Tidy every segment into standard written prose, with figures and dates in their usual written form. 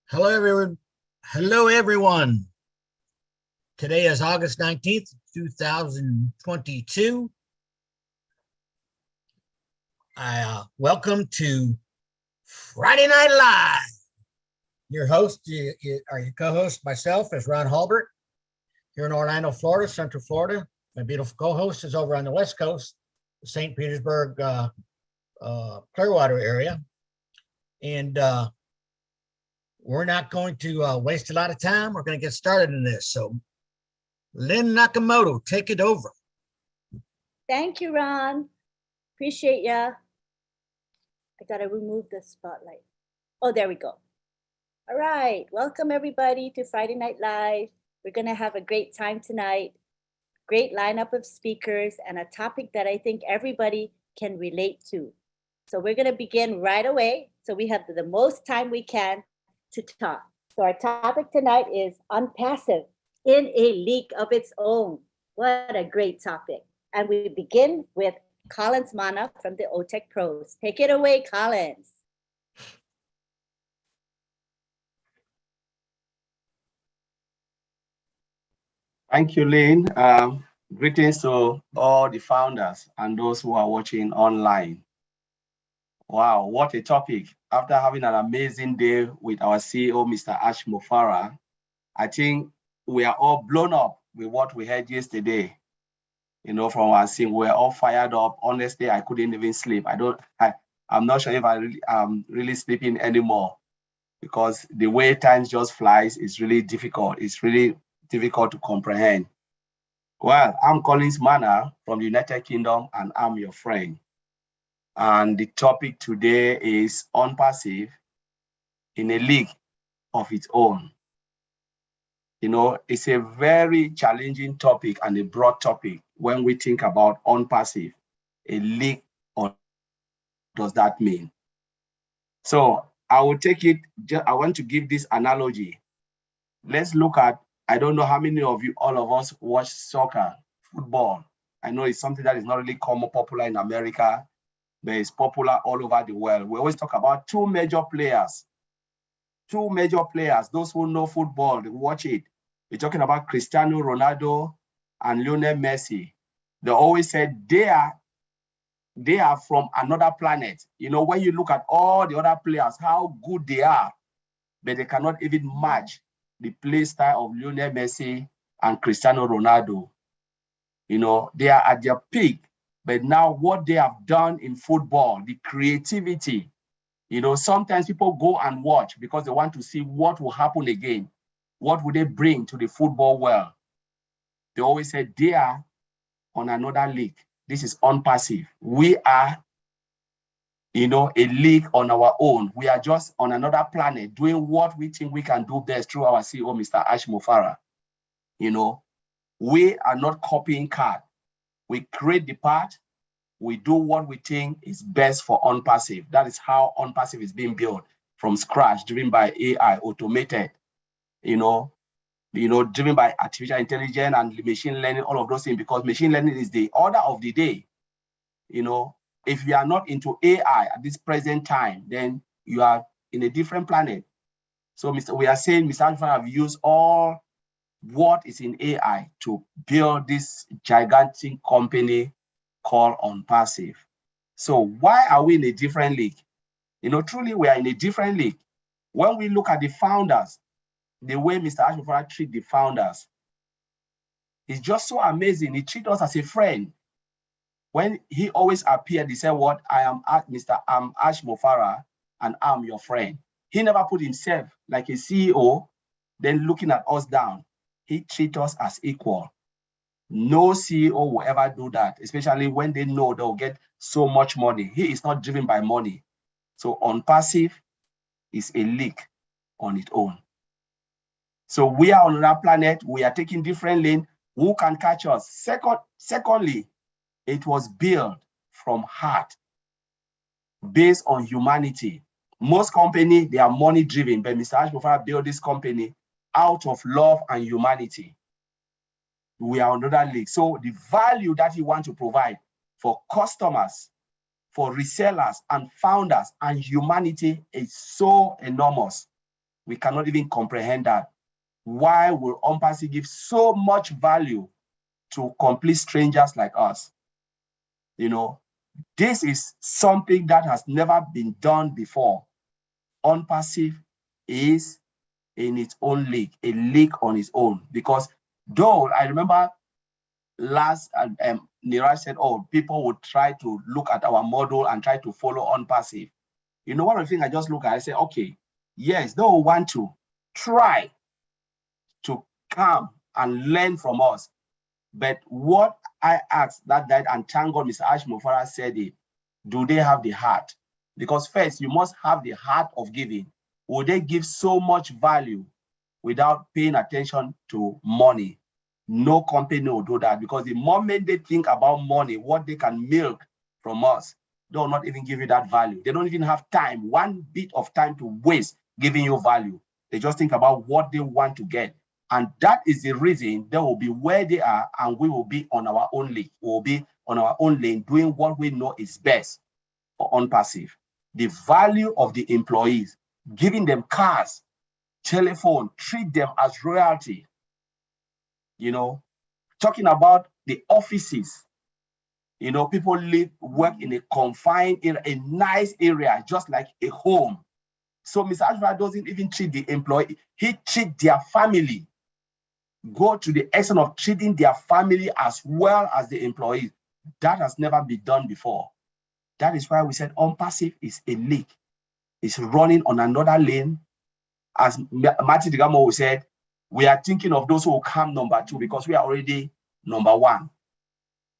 Hello, everyone. Hello, everyone. Today is August 19th, 2022. Welcome to Friday Night Live. Your host, or your co-host, myself, is Ron Halbert here in Orlando, Florida, Central Florida. My beautiful co-host is over on the West Coast, the St. Petersburg, Clearwater area. And we're not going to waste a lot of time. We're going to get started in this. So, Lynn Nakamoto, take it over. Thank you, Ron. Appreciate ya. I gotta remove the spotlight. Oh, there we go. All right. Welcome, everybody, to Friday Night Live. We're going to have a great time tonight. Great lineup of speakers and a topic that I think everybody can relate to. So we're going to begin right away. So we have the most time we can to talk. So our topic tonight is Onpassive in a league of its own. What a great topic. And we begin with Collins Mana from the OTech Pros. Take it away, Collins. Thank you, Lynn. Greetings to all the founders and those who are watching online. Wow, what a topic. After having an amazing day with our CEO, Mr. Ash Mofara, I think we are all blown up with what we heard yesterday. You know, from our scene, we're all fired up. Honestly, I couldn't even sleep. I'm not sure if I'm really sleeping anymore because the way time just flies is really difficult. It's really difficult to comprehend. Well, I'm Collins Mana from the United Kingdom, and I'm your friend. And the topic today is Onpassive in a league of its own. You know, it's a very challenging topic and a broad topic when we think about Onpassive, a league. What does that mean? So I will take it, I want to give this analogy. Let's look at, I don't know how many of you, all of us watch soccer, football. I know it's something that is not really common, popular in America, but it's popular all over the world. We always talk about two major players. Those who know football, they watch it. We're talking about Cristiano Ronaldo and Lionel Messi. They always said they are from another planet. You know, when you look at all the other players, how good they are, but they cannot even match the play style of Lionel Messi and Cristiano Ronaldo. You know, they are at their peak, but now what they have done in football, the creativity, you know, sometimes people go and watch because they want to see what will happen again. What would they bring to the football world? They always say they are on another league. This is Onpassive. We are, you know, a league on our own. We are just on another planet doing what we think we can do best through our CEO, Mr. Ash Mofara. You know, we are not copying card. We create the part. We do what we think is best for Onpassive. That is how Onpassive is being built from scratch, driven by AI, automated, you know, driven by artificial intelligence and machine learning, all of those things, because machine learning is the order of the day. You know, if you are not into AI at this present time, then you are in a different planet. So we are saying Mr. Alpha have used all what is in AI to build this gigantic company called Onpassive. So why are we in a different league? You know, truly we are in a different league. When we look at the founders, the way Mr. Ashmofara treats the founders, it's just so amazing. He treats us as a friend. When he always appeared, he said, "What? I'm Ash Mofara, and I'm your friend." He never put himself like a CEO, then looking at us down. He treats us as equal. No CEO will ever do that, especially when they know they'll get so much money. He is not driven by money. So Onpassive is a league on its own. So we are on another planet. We are taking different lanes. Who can catch us? Secondly, it was built from heart, based on humanity. Most companies, they are money driven, but Mr. Ashmofara built this company out of love and humanity. We are on another league. So the value that he wants to provide for customers for resellers and founders and humanity is so enormous. We cannot even comprehend that. Why will Onpassive give so much value to complete strangers like us? You know, this is something that has never been done before. Onpassive is in its own league, a league on its own. Because though I remember last Niraj said, oh, people would try to look at our model and try to follow Onpassive. You know, one of the things I just look at, I say, okay, yes, they will want to try to come and learn from us. But what I asked that night, and thank God Mr. Ash Mofara said it, do they have the heart? Because first, you must have the heart of giving. Will they give so much value without paying attention to money? No company will do that, because the moment they think about money, what they can milk from us, they will not even give you that value. They don't even have time, one bit of time to waste giving you value. They just think about what they want to get. And that is the reason they will be where they are, and we will be on our own lane. We will be on our own lane doing what we know is best for Onpassive. The value of the employees, giving them cars, telephone, treat them as royalty. You know, talking about the offices, you know, people work in a confined area, a nice area, just like a home. So Mr. Ashford doesn't even treat the employee, he treats their family. Go to the extent of treating their family as well as the employees. That has never been done before. That is why we said Onpassive is a league. It's running on another lane. As Martin Digamo said, we are thinking of those who will come number 2 because we are already number 1.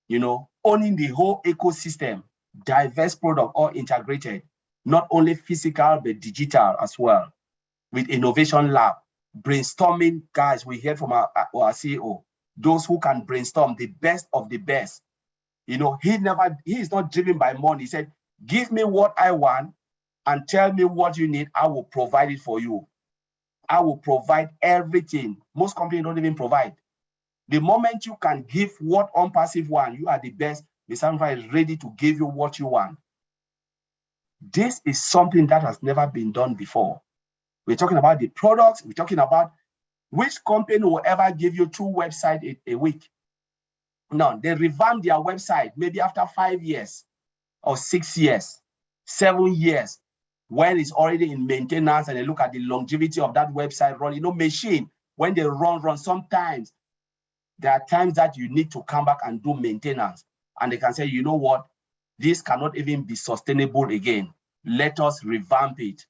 You know, owning the whole ecosystem, diverse product, all integrated, not only physical, but digital as well, with innovation lab, brainstorming guys. We heard from our CEO, those who can brainstorm the best of the best. You know, he is not driven by money. He said, give me what I want and tell me what you need. I will provide it for you. I will provide everything. Most companies don't even provide. The moment you can give what Onpassive want, you are the best. The Sanfa is ready to give you what you want. This is something that has never been done before. We're talking about the products. We're talking about which company will ever give you 2 websites a week. No, they revamp their website maybe after 5 years or 6 years, 7 years, when it's already in maintenance, and they look at the longevity of that website run. You know, machine, when they run, sometimes there are times that you need to come back and do maintenance. And they can say, you know what, this cannot even be sustainable again. Let us revamp it.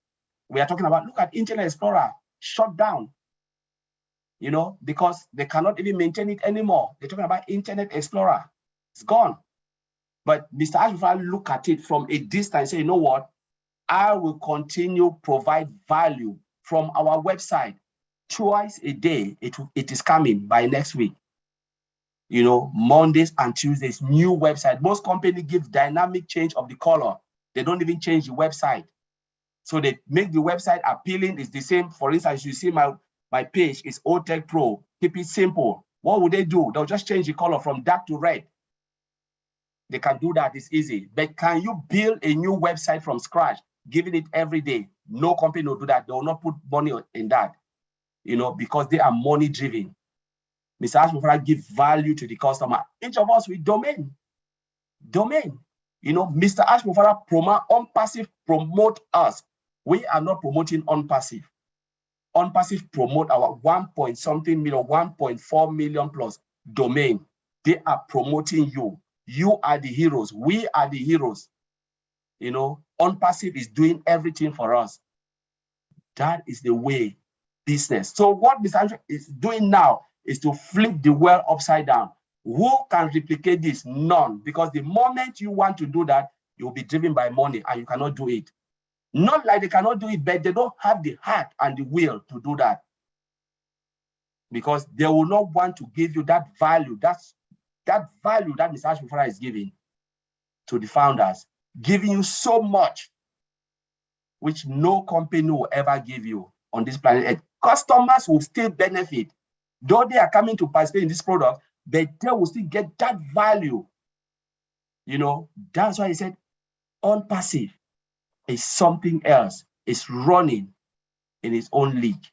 We are talking about, look at Internet Explorer, shut down, you know, because they cannot even maintain it anymore. They're talking about Internet Explorer. It's gone. But Mr. Ashford look at it from a distance, say, you know what, I will continue provide value from our website twice a day. It is coming by next week. You know, Mondays and Tuesdays, new website. Most companies give dynamic change of the color. They don't even change the website. So they make the website appealing. It's the same. For instance, you see my page is OTech Pro. Keep it simple. What would they do? They'll just change the color from dark to red. They can do that. It's easy. But can you build a new website from scratch, giving it every day? No company will do that. They will not put money in that, you know, because they are money driven. Mr. Ashmufara give value to the customer. Each of us with domain. You know, Mr. Ashmufara Onpassive promote us. We are not promoting Onpassive. Onpassive promote our 1.something million, 1.4 million plus domain. They are promoting you. You are the heroes. We are the heroes. You know, Onpassive is doing everything for us. That is the way business. So what Mr. Andrew is doing now is to flip the world upside down. Who can replicate this? None. Because the moment you want to do that, you'll be driven by money and you cannot do it. Not like they cannot do it, but they don't have the heart and the will to do that. Because they will not want to give you that value. That's that value that Mr. Ashmufara is giving to the founders, giving you so much, which no company will ever give you on this planet Earth. Customers will still benefit. Though they are coming to participate in this product, but they will still get that value. You know, that's why he said, Onpassive is something else. It's running in its own league.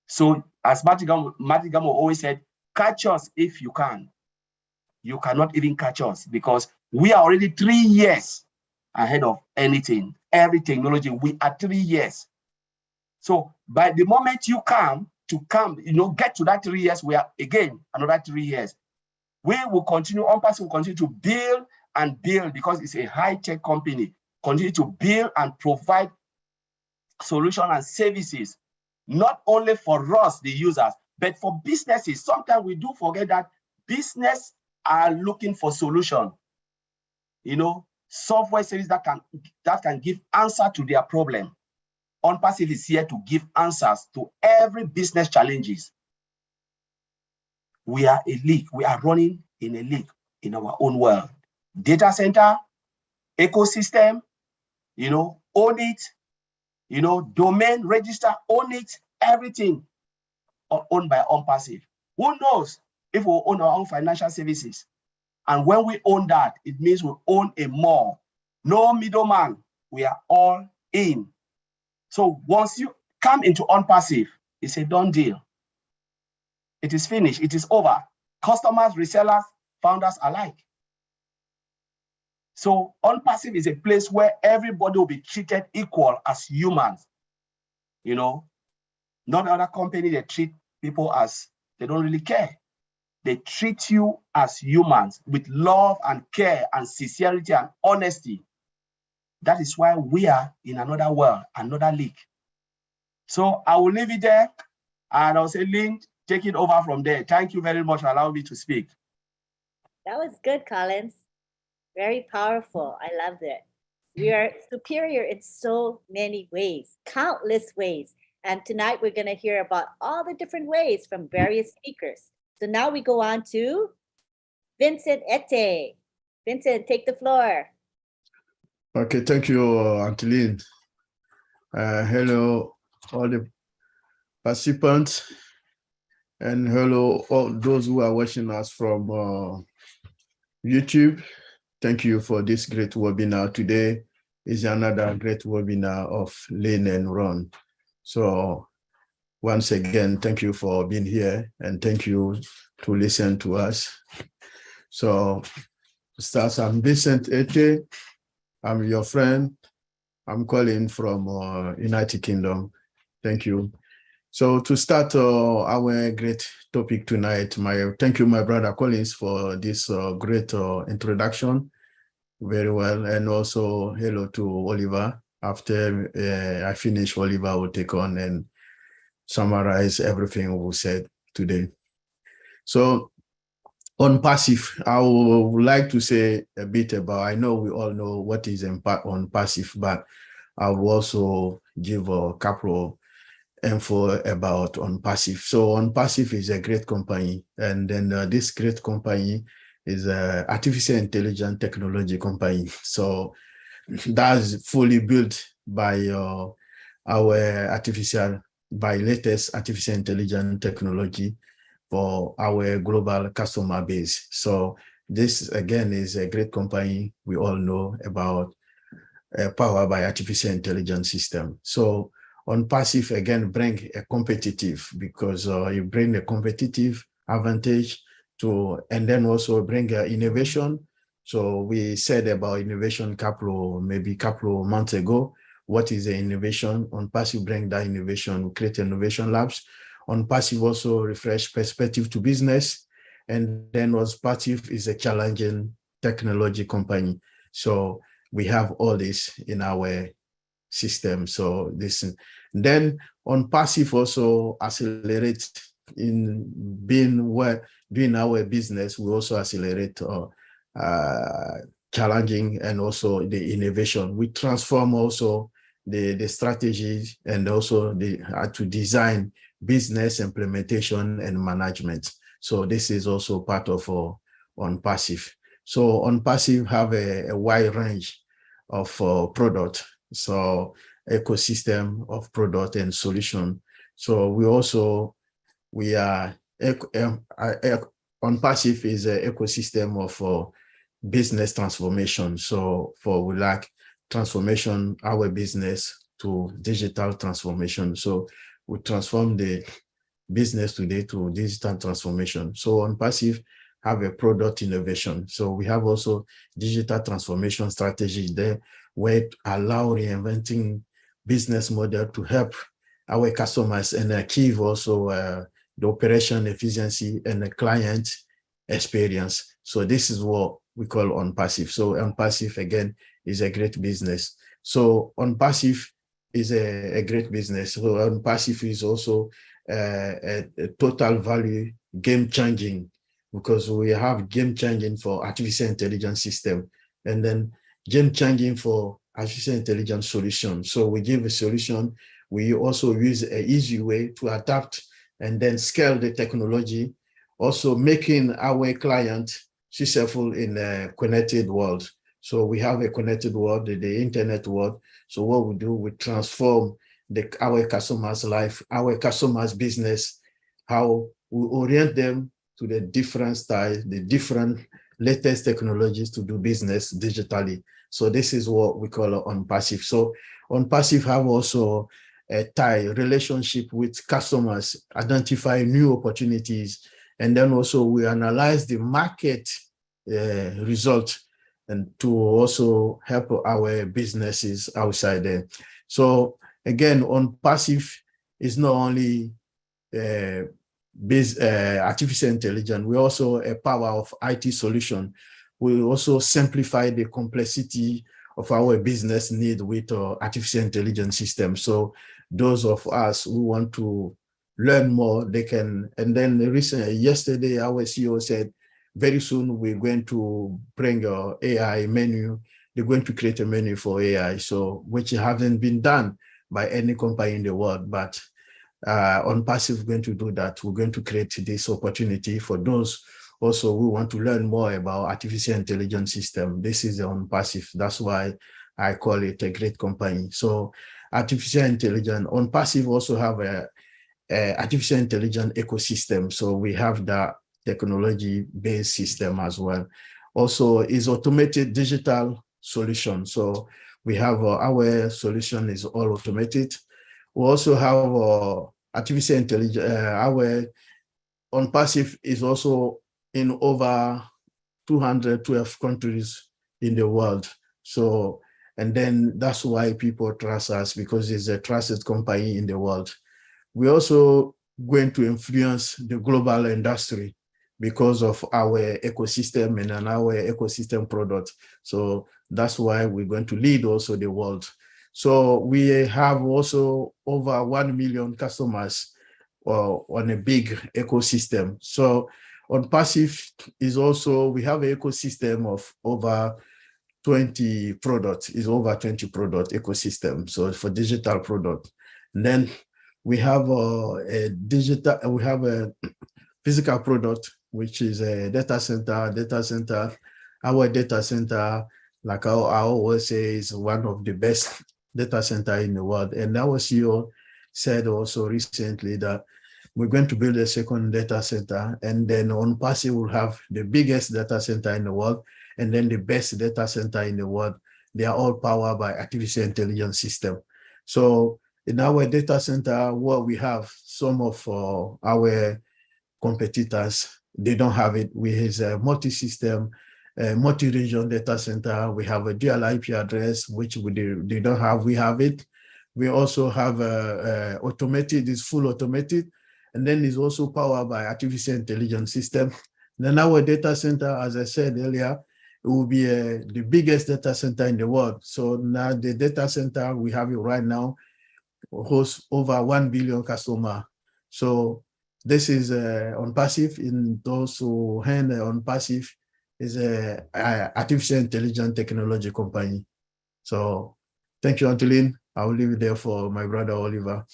So as Matigamo always said, catch us if you can. You cannot even catch us because we are already 3 years ahead of anything. Every technology, we are 3 years. So by the moment you get to that 3 years, we are again another 3 years. We will continue, Onpassive will continue to build and build because it's a high-tech company, continue to build and provide solutions and services, not only for us, the users, but for businesses. Sometimes we do forget that business are looking for solution, software service that can give answer to their problem. Onpassive is here to give answers to every business challenges. We are a league. We are running in a league in our own world. Data center, ecosystem, own it, domain, register, own it, everything owned by Onpassive. Who knows if we own our own financial services? And when we own that, it means we own a mall. No middleman. We are all in. So once you come into Onpassive, it's a done deal. It is finished. It is over. Customers, resellers, founders alike. So Onpassive is a place where everybody will be treated equal as humans. Not other company, they treat people as they don't really care. They treat you as humans with love and care and sincerity and honesty. That is why we are in another world, another league. So I will leave it there and I'll say, Lynn, take it over from there. Thank you very much for allowing me to speak. That was good, Collins. Very powerful. I loved it. We are superior in so many ways, countless ways. And tonight we're going to hear about all the different ways from various speakers. So now we go on to Vincent Ete. Vincent, take the floor. Okay, thank you, Anteline. Hello, all the participants, and hello, all those who are watching us from YouTube. Thank you for this great webinar. Today is another great webinar of Lean and Run. So once again, thank you for being here and thank you to listen to us. So start, I'm Vincent Ete. I'm your friend. I'm calling from United Kingdom. Thank you. So to start our great topic tonight, thank you, my brother Collins, for this great introduction. Very well. And also hello to Oliver. After I finish, Oliver will take on and summarize everything we said today. So Onpassive, I would like to say a bit about, I know we all know what is Onpassive, but I will also give a couple info about Onpassive. So Onpassive is a great company, and then this great company is an artificial intelligence technology company. So that's fully built by latest artificial intelligence technology for our global customer base. So this again is a great company we all know about, powered by artificial intelligence system. So Onpassive again bring a competitive, because you bring a competitive advantage to, and then also bring innovation. So we said about innovation couple of months ago. What is the innovation? Onpassive bring that innovation, we create innovation labs. Onpassive also refresh perspective to business. And then Onpassive is a challenging technology company. So we have all this in our system. So this, then Onpassive also accelerate in doing our business. We also accelerate challenging and also the innovation. We transform also the strategies and also to design business implementation and management. So this is also part of Onpassive. So Onpassive have a wide range of product, so ecosystem of product and solution. So we are Onpassive is an ecosystem of business transformation. So we like transformation our business to digital transformation. So we transform the business today to digital transformation. So Onpassive have a product innovation. So we have also digital transformation strategy there, where it allow reinventing business model to help our customers and achieve also the operation efficiency and the client experience. So this is what we call Onpassive. So Onpassive again is a great business. So Onpassive is a great business. So Onpassive is also a total value game changing, because we have game changing for artificial intelligence system, and then game changing for artificial intelligence solution. So we give a solution. We also use an easy way to adapt and then scale the technology, also making our client successful in a connected world. So we have a connected world, the internet world. So what we do, we transform our customers' life, our customers' business, how we orient them to the different styles, the different latest technologies to do business digitally. So this is what we call Onpassive. So Onpassive have also a tie relationship with customers, identify new opportunities, and then also we analyze the market result and to also help our businesses outside there. So again, Onpassive is not only artificial intelligence, we also a power of IT solution. We also simplify the complexity of our business need with artificial intelligence system. So those of us who want to learn more, they can. And then yesterday, our CEO said, very soon we're going to bring our AI menu. They're going to create a menu for AI, so which hasn't been done by any company in the world, but Onpassive is going to do that. We're going to create this opportunity for those also who want to learn more about artificial intelligence system. This is Onpassive. That's why I call it a great company. So artificial intelligence, Onpassive also have a artificial intelligence ecosystem. So we have that technology-based system as well. Also is automated digital solution. So we have our solution is all automated. We also have artificial intelligence. Our Onpassive is also in over 212 countries in the world. So, and then that's why people trust us, because it's a trusted company in the world. We're also going to influence the global industry because of our ecosystem and our ecosystem product. So that's why we're going to lead also the world. So we have also over 1 million customers on a big ecosystem. So Onpassive is also, we have an ecosystem of over 20 products, is over 20 product ecosystem. So for digital product. And then we have a physical product, which is a data center. Our data center, like I always say, is one of the best data center in the world. And our CEO said also recently that we're going to build a second data center, and then Onpassive will have the biggest data center in the world, and then the best data center in the world. They are all powered by artificial intelligence system. So in our data center, what we have, some of our competitors, they don't have it. We have a multi-system, multi-region data center. We have a dual IP address, which they don't have. We have it. We also have automated, it's full automated. And then it's also powered by artificial intelligence system. Then our data center, as I said earlier, it will be the biggest data center in the world. So now the data center we have it right now hosts over 1 billion customers. So this is Onpassive. In those who hand Onpassive is a artificial intelligence technology company. So thank you, Antolin. I will leave it there for my brother Oliver.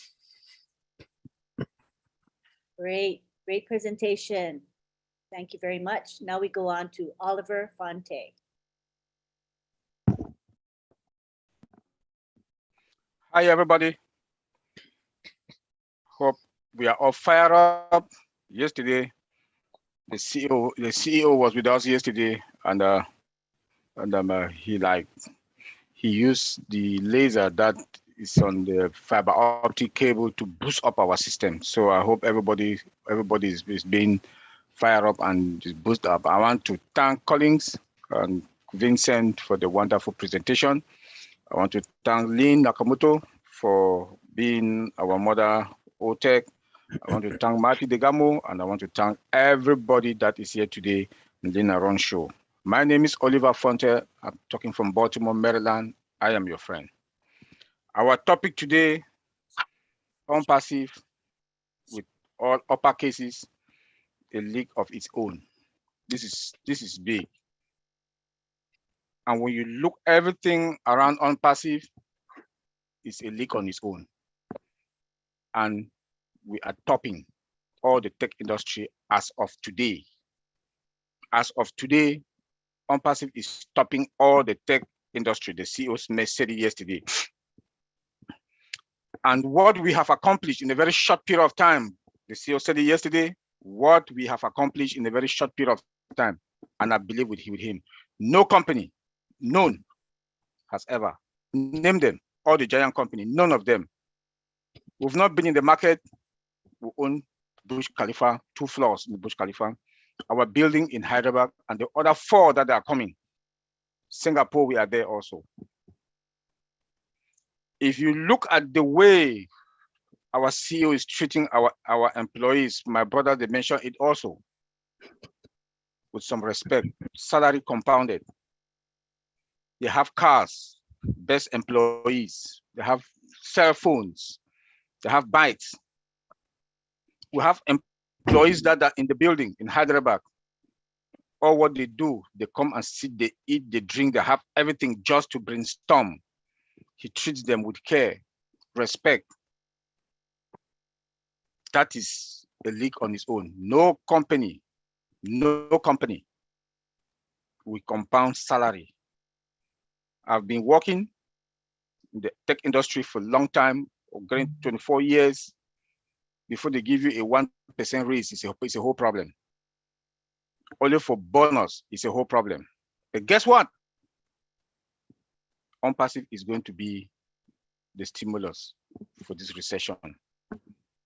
Great presentation. Thank you very much. Now we go on to Oliver Fonte. Hi, everybody. Hope we are all fired up. Yesterday, the CEO was with us yesterday, and he he used the laser that is on the fiber optic cable to boost up our system. So I hope everybody is being fired up and is boosted up. I want to thank Collins and Vincent for the wonderful presentation. I want to thank Lynn Nakamoto for being our mother OTEC. I want to thank Marty Degamo, and I want to thank everybody that is here today in the Naron Show. My name is Oliver Fonte. I'm talking from Baltimore, Maryland. I am your friend. Our topic today, Onpassive, with all upper cases, a league of its own. This is big. And when you look everything around Onpassive, it's a league on its own. And we are topping all the tech industry as of today. As of today, Onpassive is topping all the tech industry. The CEO said it yesterday. And what we have accomplished in a very short period of time, the CEO said it yesterday, what we have accomplished in a very short period of time, and I believe with him, no company, none has ever, name them, all the giant company, none of them. We've not been in the market. We own Burj Khalifa, 2 floors in the Burj Khalifa, our building in Hyderabad, and the other 4 that are coming. Singapore, we are there also. If you look at the way our CEO is treating our employees, my brother, they mentioned it also, with some respect, salary compounded. They have cars, best employees, they have cell phones, they have bikes. We have employees that are in the building in Hyderabad. All what they do, they come and sit, they eat, they drink, they have everything just to brainstorm. He treats them with care, respect. That is a league on its own. No company will compound salary. I've been working in the tech industry for a long time, going 24 years. Before they give you a 1% raise, it's a whole problem. Only for bonus, it's a whole problem. But guess what? Onpassive is going to be the stimulus for this recession.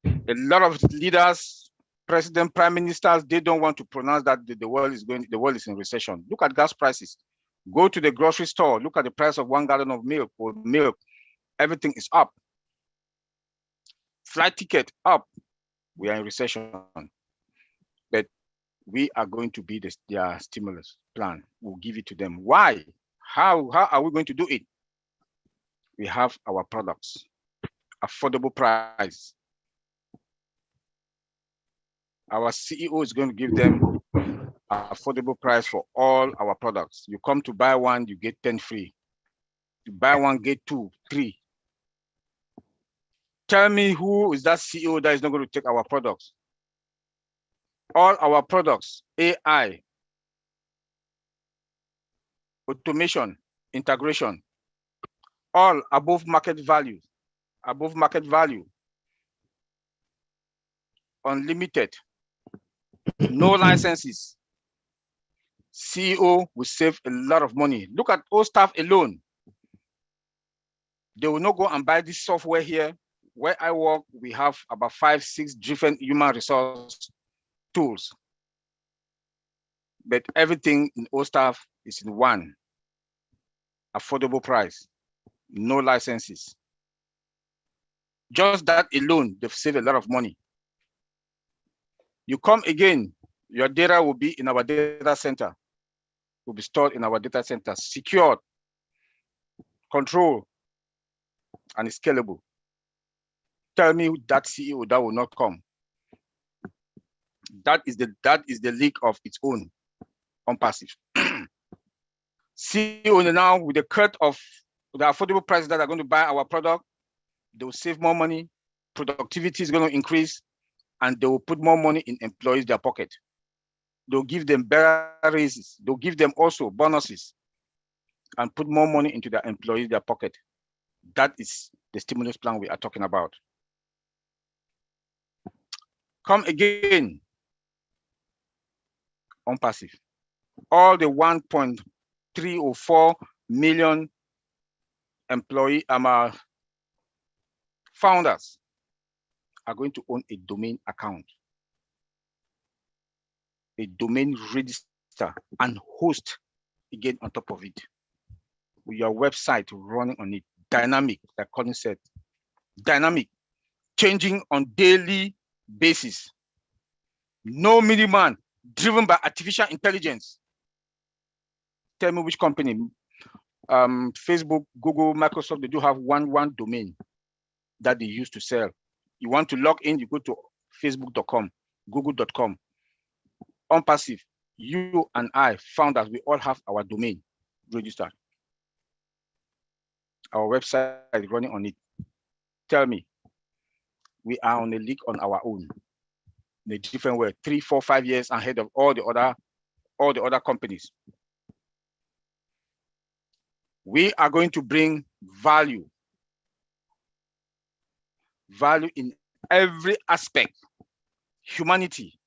A lot of leaders, president, prime ministers, they don't want to pronounce that the world is in recession. Look at gas prices. Go to the grocery store, look at the price of 1 gallon of milk or milk. Everything is up. Flight ticket up. We are in recession. But we are going to be their stimulus plan. We'll give it to them. Why? How are we going to do it? We have our products, affordable price. Our CEO is going to give them an affordable price for all our products. You come to buy one, you get 10 free. You buy one, get 2, 3. Tell me who is that CEO that is not going to take our products? All our products, AI, automation, integration, all above market value, unlimited, no licenses. CEO will save a lot of money. Look at all staff alone. They will not go and buy this software here. Where I work, we have about 5, 6 different human resource tools. But everything in all staff is in one. Affordable price, no licenses. Just that alone, they've saved a lot of money. You come again, your data will be in our data center, will be stored in our data center, secured, controlled, and scalable. Tell me that CEO that will not come. That is the league of its own, Onpassive. CEO now with the cut of the affordable prices that are going to buy our product, they will save more money, productivity is going to increase, and they will put more money in employees' their pocket. They'll give them better raises. They'll give them also bonuses and put more money into their employees' their pocket. That is the stimulus plan we are talking about. Come again, Onpassive. All the 1.3 or 4 million founders are going to own a domain account, a domain register, and host again on top of it with your website running on it. Dynamic, like Colin said, dynamic, changing on daily basis. No middleman, driven by artificial intelligence. Tell me which company, Facebook, Google, Microsoft, they do have one domain that they use to sell. You want to log in, you go to facebook.com, google.com. Onpassive, you and I, founders, we all have our domain registered. Our website is running on it. Tell me, we are on a league on our own in a different way, 3, 4, 5 years ahead of all the other companies. We are going to bring value in every aspect. Humanity.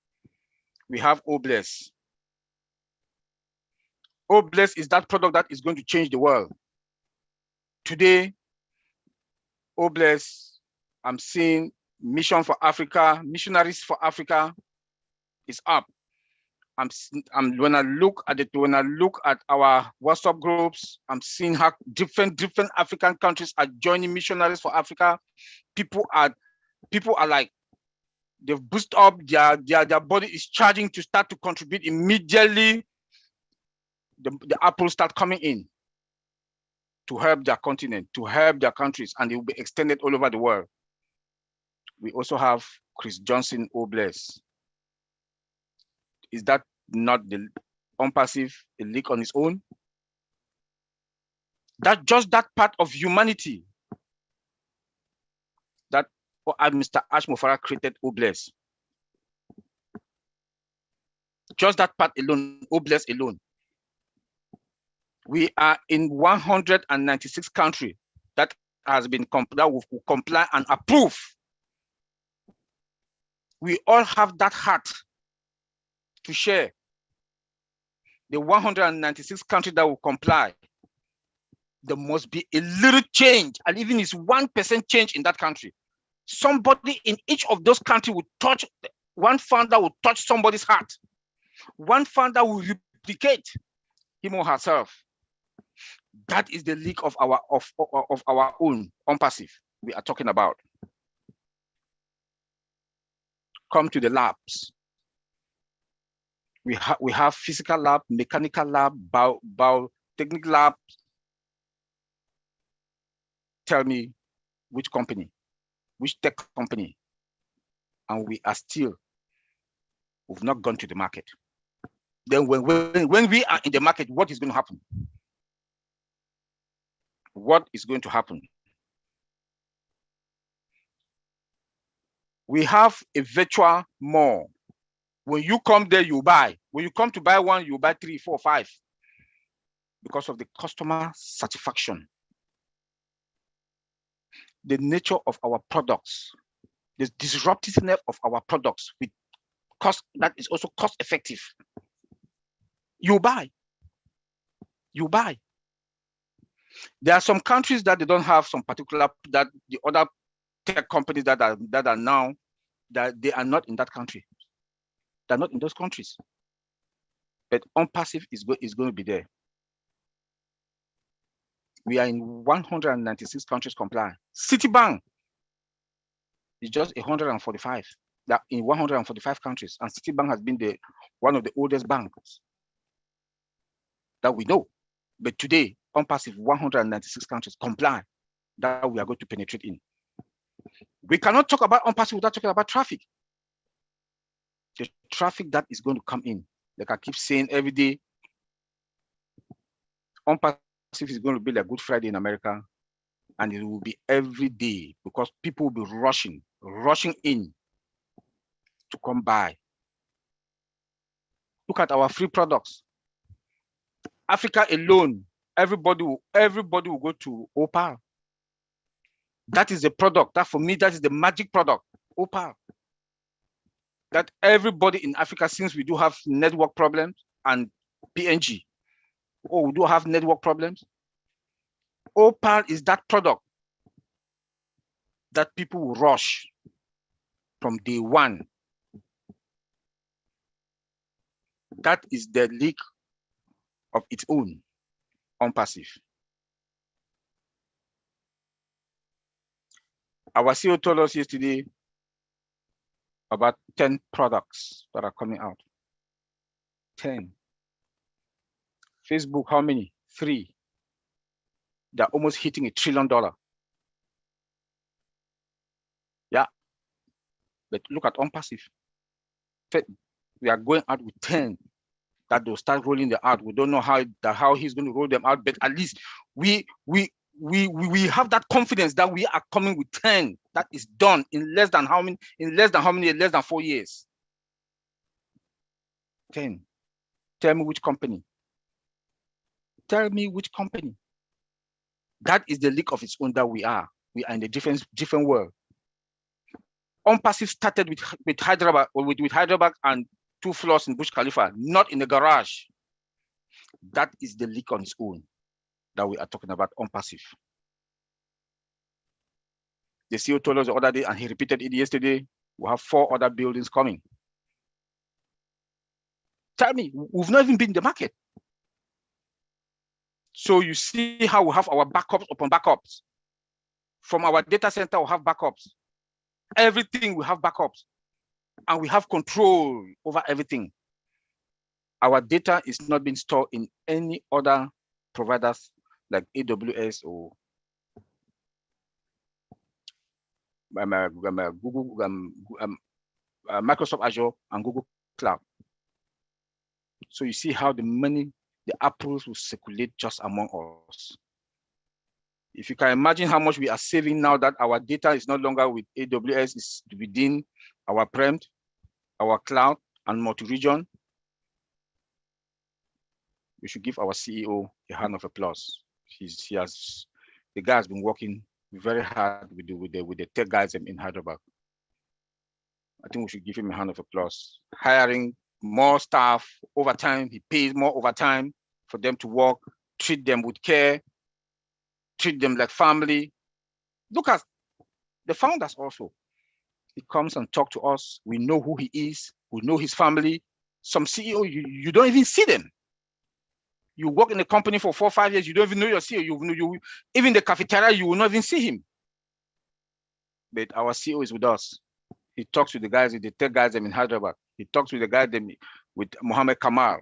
We have Obless. Obless is that product that is going to change the world. Today, Obless, I'm seeing Mission for Africa, Missionaries for Africa is up. When I look at our WhatsApp groups, I'm seeing how different African countries are joining Missionaries for Africa. People are like, they've boosted up their body is charging to start to contribute immediately. The apples start coming in to help their continent, to help their countries, and it will be extended all over the world. We also have Chris Johnson Obless. Is that not the Onpassive, a league on its own? That just that part of humanity that Mr. Ashmofara created Obless. Just that part alone, Obless alone. We are in 196 countries that has been that will comply and approve. We all have that heart to share. The 196 countries that will comply, there must be a little change, and even it's 1% change in that country. Somebody in each of those countries will touch, one founder will touch somebody's heart. One founder will replicate him or herself. That is the league of our own Onpassive we are talking about. Come to the labs. We have physical lab, mechanical lab, biotechnical lab. Tell me which company, which tech company, and we've not gone to the market. Then when we are in the market, what is going to happen? What is going to happen? We have a virtual mall. When you come there, you buy. When you come to buy one, you buy 3, 4, 5 because of the customer satisfaction. The nature of our products, the disruptiveness of our products with cost that is also cost effective. You buy. You buy. There are some countries that they don't have some particular, that the other tech companies that are now, that they are not in that country. They're not in those countries. But Onpassive is going to be there. We are in 196 countries comply. Citibank is just 145. That in 145 countries, and Citibank has been one of the oldest banks that we know. But today, Onpassive 196 countries comply that we are going to penetrate in. We cannot talk about Onpassive without talking about traffic. The traffic that is going to come in, like I keep saying every day, Onpassive is going to be like Good Friday in America, and it will be every day because people will be rushing in to come by. Look at our free products. Africa alone, everybody will go to Opal. That is the product. That for me, that is the magic product, Opal. That everybody in Africa, since we do have network problems and PNG, we do have network problems. Opal is that product that people will rush from day one. That is the league of its own, Onpassive. Our CEO told us yesterday about 10 products that are coming out. 10. Facebook, how many? 3. They're almost hitting $1 trillion. Yeah. But look at Onpassive. We are going out with 10 that they'll start rolling them out. We don't know how he's going to roll them out, but at least we have that confidence that we are coming with 10 that is done in less than how many? In less than 4 years. 10. Tell me which company. Tell me which company. That is the league of its own that we are. We are in a different world. Onpassive started with Hyderabad, or with Hyderabad and 2 floors in Burj Khalifa, not in the garage. That is the league on its own that we are talking about, Onpassive. The CEO told us the other day, and he repeated it yesterday, we have 4 other buildings coming. Tell me, we've not even been in the market. So you see how we have our backups upon backups. From our data center, we have backups. Everything we have backups. And we have control over everything. Our data is not being stored in any other providers like AWS or Google, Microsoft Azure and Google Cloud. So you see how the apples will circulate just among us. If you can imagine how much we are saving now that our data is no longer with AWS, it's within our prem, our cloud, and multi-region, we should give our CEO a hand of applause. The guy has been working very hard with the tech guys in Hyderabad. I think we should give him a hand of applause. Hiring more staff, overtime, he pays more overtime for them to work, treat them with care, treat them like family. Look at the founders also. He comes and talks to us. We know who he is. We know his family. Some CEO, you don't even see them. You work in a company for 4 or 5 years, you don't even know your CEO. Even the cafeteria, you will not even see him. But our CEO is with us. He talks with the guys, the tech guys in Hyderabad. He talks with the guys with Mohammed Kamal.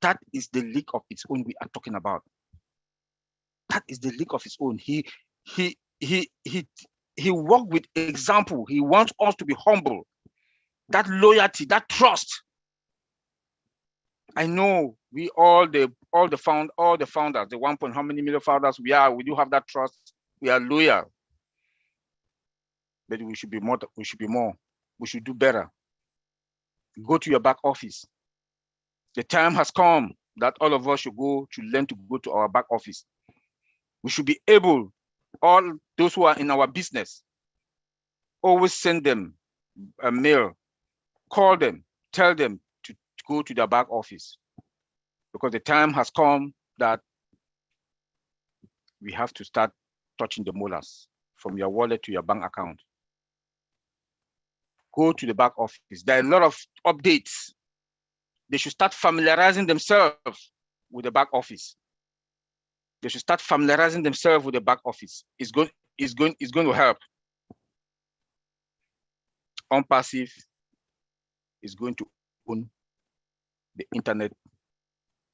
That is the league of its own we are talking about. That is the league of its own. He worked with example. He wants us to be humble. That loyalty, that trust. I know we all the founders, the 1 point how many million founders we are, we do have that trust. We are loyal. But we should be more. We should be more. We should do better. Go to your back office. The time has come that all of us should learn to go to our back office. We should be able, all those who are in our business, always send them a mail, call them, tell them to go to their back office. Because the time has come that we have to start touching the molars from your wallet to your bank account. Go to the back office. There are a lot of updates. They should start familiarizing themselves with the back office. They should start familiarizing themselves with the back office. It's going to help. Onpassive is going to own the internet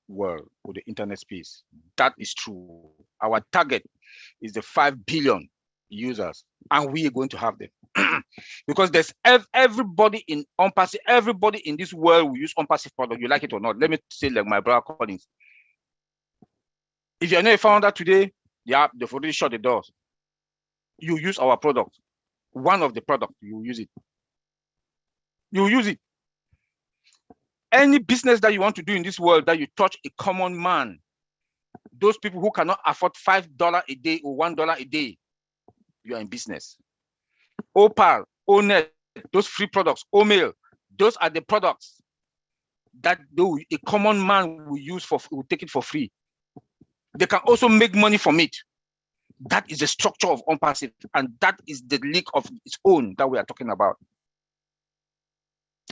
world or the internet space. That is true. Our target is the 5 billion users, and we are going to have them. Because there's everybody in Onpassive, everybody in this world will use Onpassive product, you like it or not. Let me say like my brother Collins. If you're not a founder today, yeah, they've already shut the doors. You use our product. One of the products, you use it. You use it. Any business that you want to do in this world that you touch a common man, those people who cannot afford $5 a day or $1 a day, you are in business. Opal, Onet, those free products, Omail, those are the products that a common man will use will take it for free. they can also make money from it. That is the structure of Onpassive, and that is the league of its own that we are talking about.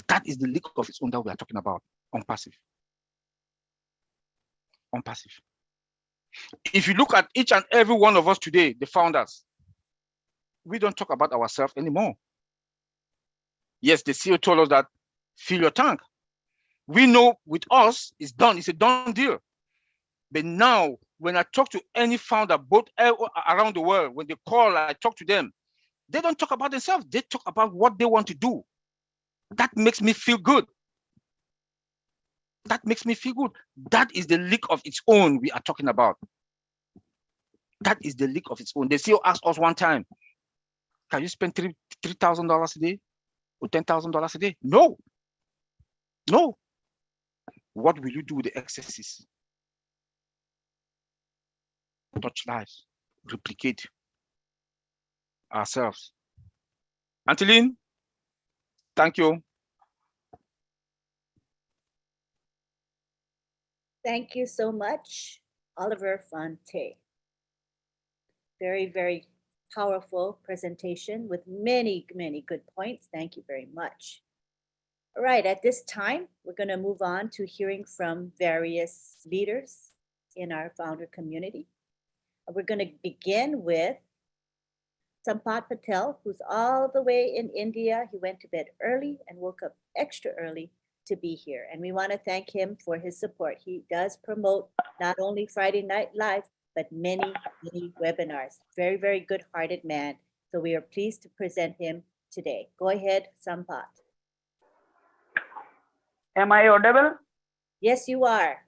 That is the league of its own that we are talking about. Onpassive. Onpassive. If you look at each and every one of us today, the founders, we don't talk about ourselves anymore. Yes, the CEO told us that fill your tank. We know with us, it's done. It's a done deal. But now, when I talk to any founder, both around the world, when they call, I talk to them, they don't talk about themselves. They talk about what they want to do. That makes me feel good. That makes me feel good. That is the league of its own we are talking about. That is the league of its own. The CEO asked us one time, can you spend $3,000 a day or $10,000 a day? No. No. What will you do with the excesses? Touch lives, replicate ourselves. Anteline, thank you. Thank you so much, Oliver Fonte. Very, very powerful presentation with many, many good points. Thank you very much. All right, at this time, we're going to move on to hearing from various leaders in our founder community. We're going to begin with Sampat Patel, who's all the way in India. He went to bed early and woke up extra early to be here. And we want to thank him for his support. He does promote not only Friday Night Live, but many, many webinars. Very, very good-hearted man. So we are pleased to present him today. Go ahead, Sampat. Am I audible? Yes, you are.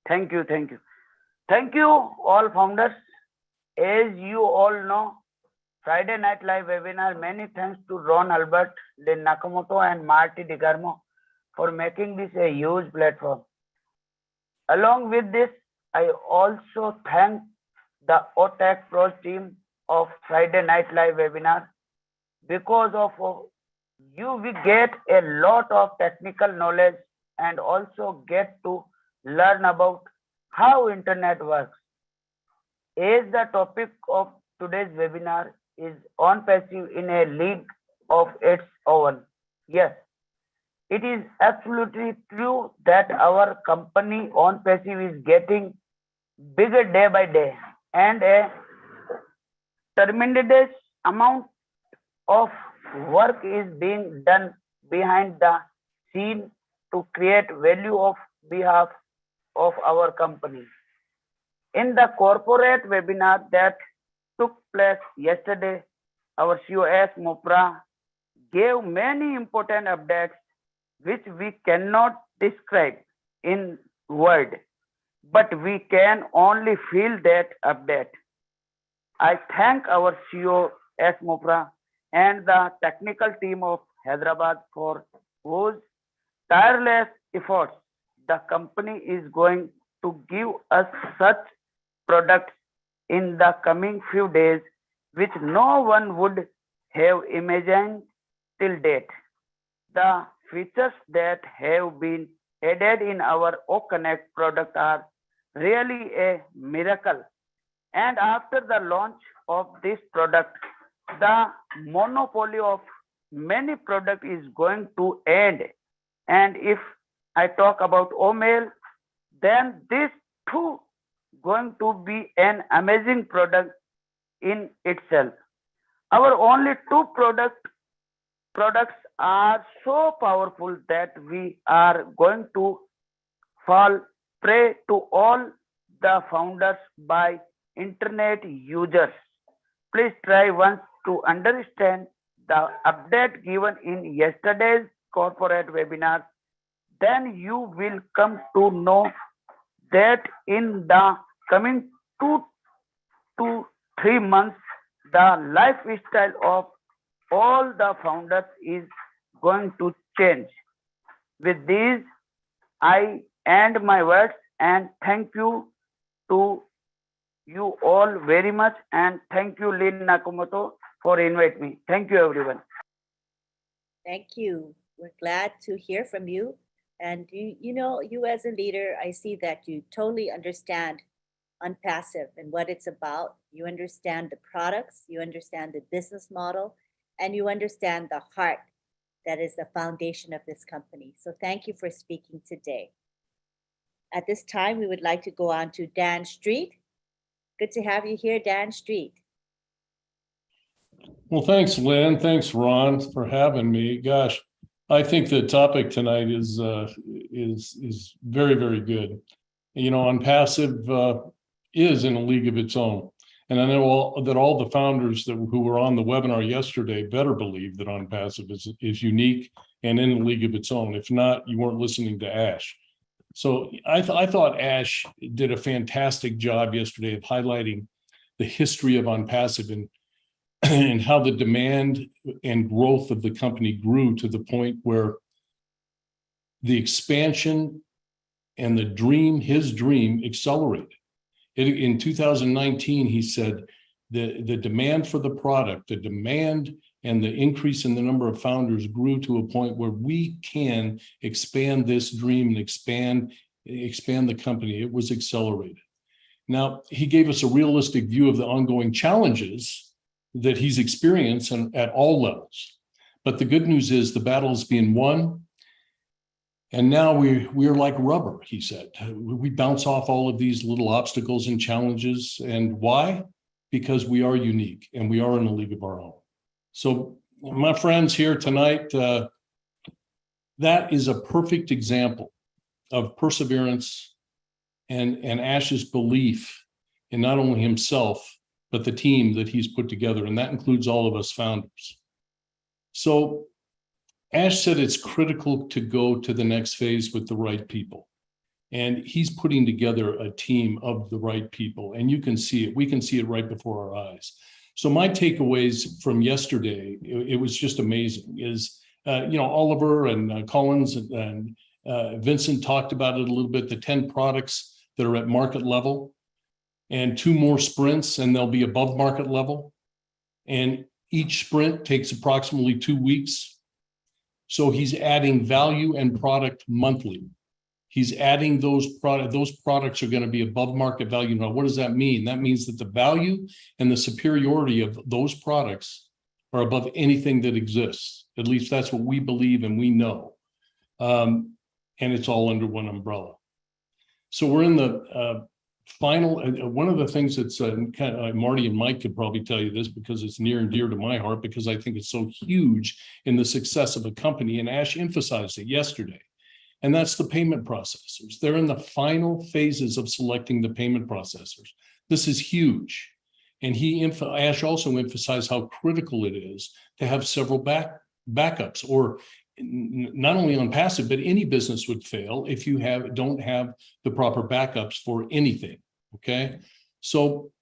Thank you, thank you. Thank you, all founders. As you all know, Friday Night Live webinar, many thanks to Ron Albert, Lynn Nakamoto, and Marty DeGarmo for making this a huge platform. Along with this, I also thank the OTAC Pros team of Friday Night Live webinar. Because of you, we get a lot of technical knowledge and also get to learn about how internet works. As the topic of today's webinar is Onpassive in a league of its own. Yes, it is absolutely true that our company Onpassive is getting bigger day by day, and a tremendous amount of work is being done behind the scene to create value of behalf of our company. In the corporate webinar that took place yesterday, our COS Mopra gave many important updates which we cannot describe in word, but we can only feel that update. I thank our COS Mopra and the technical team of Hyderabad for whose tireless efforts the company is going to give us such products in the coming few days, which no one would have imagined till date. The features that have been added in our OConnect product are really a miracle. And after the launch of this product, the monopoly of many products is going to end. And if I talk about OMail, then this too going to be an amazing product in itself. Our only two products are so powerful that we are going to fall prey to all the founders by internet users. Please try once to understand the update given in yesterday's corporate webinar. Then you will come to know that in the coming 2 to 3 months, the lifestyle of all the founders is going to change. With these, I end my words and thank you to you all very much, and thank you, Lynn Nakamoto, for inviting me. Thank you, everyone. Thank you. We're glad to hear from you. And you know, you as a leader, I see that you totally understand Onpassive and what it's about. You understand the products, you understand the business model, and you understand the heart that is the foundation of this company. So thank you for speaking today. At this time, we would like to go on to Dan Street. Good to have you here, Dan Street. Well, thanks, Lynn. Thanks, Ron, for having me. Gosh, I think the topic tonight is very, very good. You know, Onpassive is in a league of its own. And I know all the founders who were on the webinar yesterday better believe that Onpassive is unique and in a league of its own. If not, you weren't listening to Ash. So I thought Ash did a fantastic job yesterday of highlighting the history of Onpassive and how the demand and growth of the company grew to the point where the expansion and the dream, his dream, accelerated. In 2019, he said the demand for the product, the demand and the increase in the number of founders grew to a point where we can expand this dream and expand the company. It was accelerated. Now, he gave us a realistic view of the ongoing challenges that he's experienced at all levels. But the good news is the battle is being won. And now we're like rubber, he said. We bounce off all of these little obstacles and challenges. And why? Because we are unique and we are in a league of our own. So my friends here tonight, that is a perfect example of perseverance and Ash's belief in not only himself, but the team that he's put together. And that includes all of us founders. So Ash said it's critical to go to the next phase with the right people. And he's putting together a team of the right people. And you can see it. We can see it right before our eyes. So my takeaways from yesterday, it was just amazing, is, Oliver and Collins and Vincent talked about it a little bit, the 10 products that are at market level and 2 more sprints and they'll be above market level. And each sprint takes approximately 2 weeks. So he's adding value and product monthly. He's adding those products. Those products are going to be above market value. Now, what does that mean? That means that the value and the superiority of those products are above anything that exists. At least that's what we believe and we know. And it's all under one umbrella. So we're in the final, one of the things that's Marty and Mike could probably tell you this because it's near and dear to my heart, because I think it's so huge in the success of a company. And Ash emphasized it yesterday. And that's the payment processors. They're in the final phases of selecting the payment processors. This is huge. And Ash also emphasized how critical it is to have several backups, or not only Onpassive, but any business would fail if you don't have the proper backups for anything, okay? So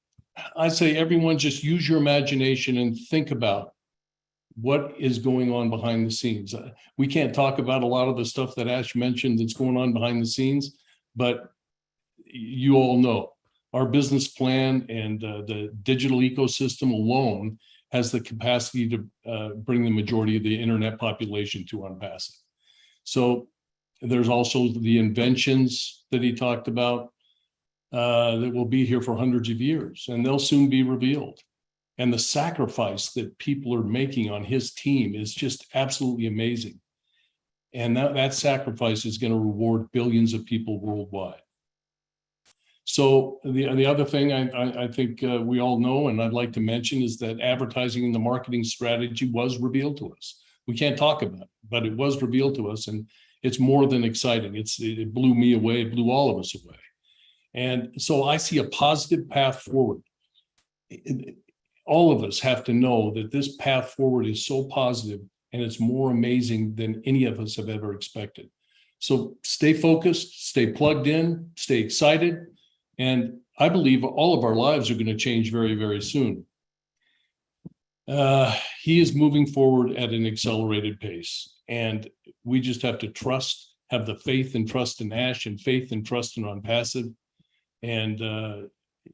I say everyone just use your imagination and think about what is going on behind the scenes. We can't talk about a lot of the stuff that Ash mentioned that's going on behind the scenes, but you all know our business plan and the digital ecosystem alone has the capacity to bring the majority of the internet population to Onpassive. So there's also the inventions that he talked about that will be here for hundreds of years, and they'll soon be revealed. And the sacrifice that people are making on his team is just absolutely amazing. And that sacrifice is going to reward billions of people worldwide. So the other thing I think we all know, and I'd like to mention, is that advertising and the marketing strategy was revealed to us. We can't talk about it, but it was revealed to us, and it's more than exciting. It blew me away. It blew all of us away. And so I see a positive path forward. All of us have to know that this path forward is so positive, and it's more amazing than any of us have ever expected. So stay focused, stay plugged in, stay excited. And I believe all of our lives are going to change very, very soon. He is moving forward at an accelerated pace. And we just have to trust, have the faith and trust in Ash and faith and trust in Onpassive, and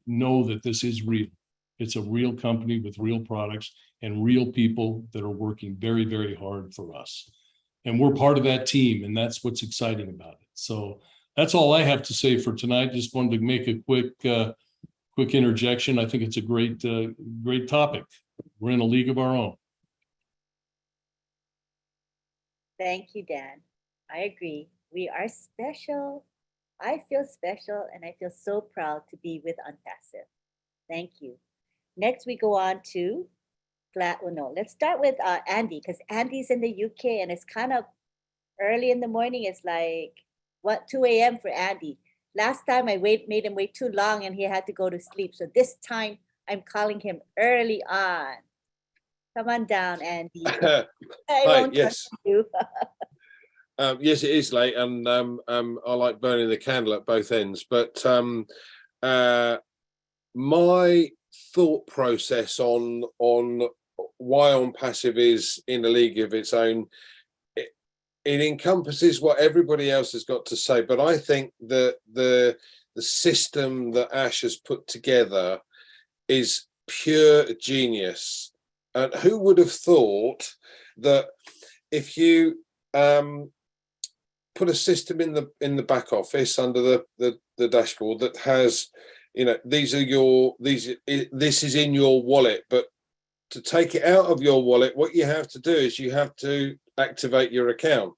know that this is real. It's a real company with real products and real people that are working very, very hard for us. And we're part of that team, and that's what's exciting about it. So that's all I have to say for tonight. Just wanted to make a quick quick interjection. I think it's a great, great topic. We're in a league of our own. Thank you, Dan. I agree. We are special. I feel special, and I feel so proud to be with Onpassive. Thank you. Next, we go on to let's start with Andy, because Andy's in the UK, and it's kind of early in the morning. It's like, 2 a.m. for Andy. Last time I made him wait too long, and he had to go to sleep. So this time, I'm calling him early on. Come on down, Andy. Hi, yes. You. Yes, it is late, and I like burning the candle at both ends. But my thought process on why Onpassive is in a league of its own, it encompasses what everybody else has got to say. But I think that the system that Ash has put together is pure genius. And who would have thought that if you put a system in the back office under the dashboard that has, this is in your wallet, but to take it out of your wallet, what you have to do is you have to activate your account.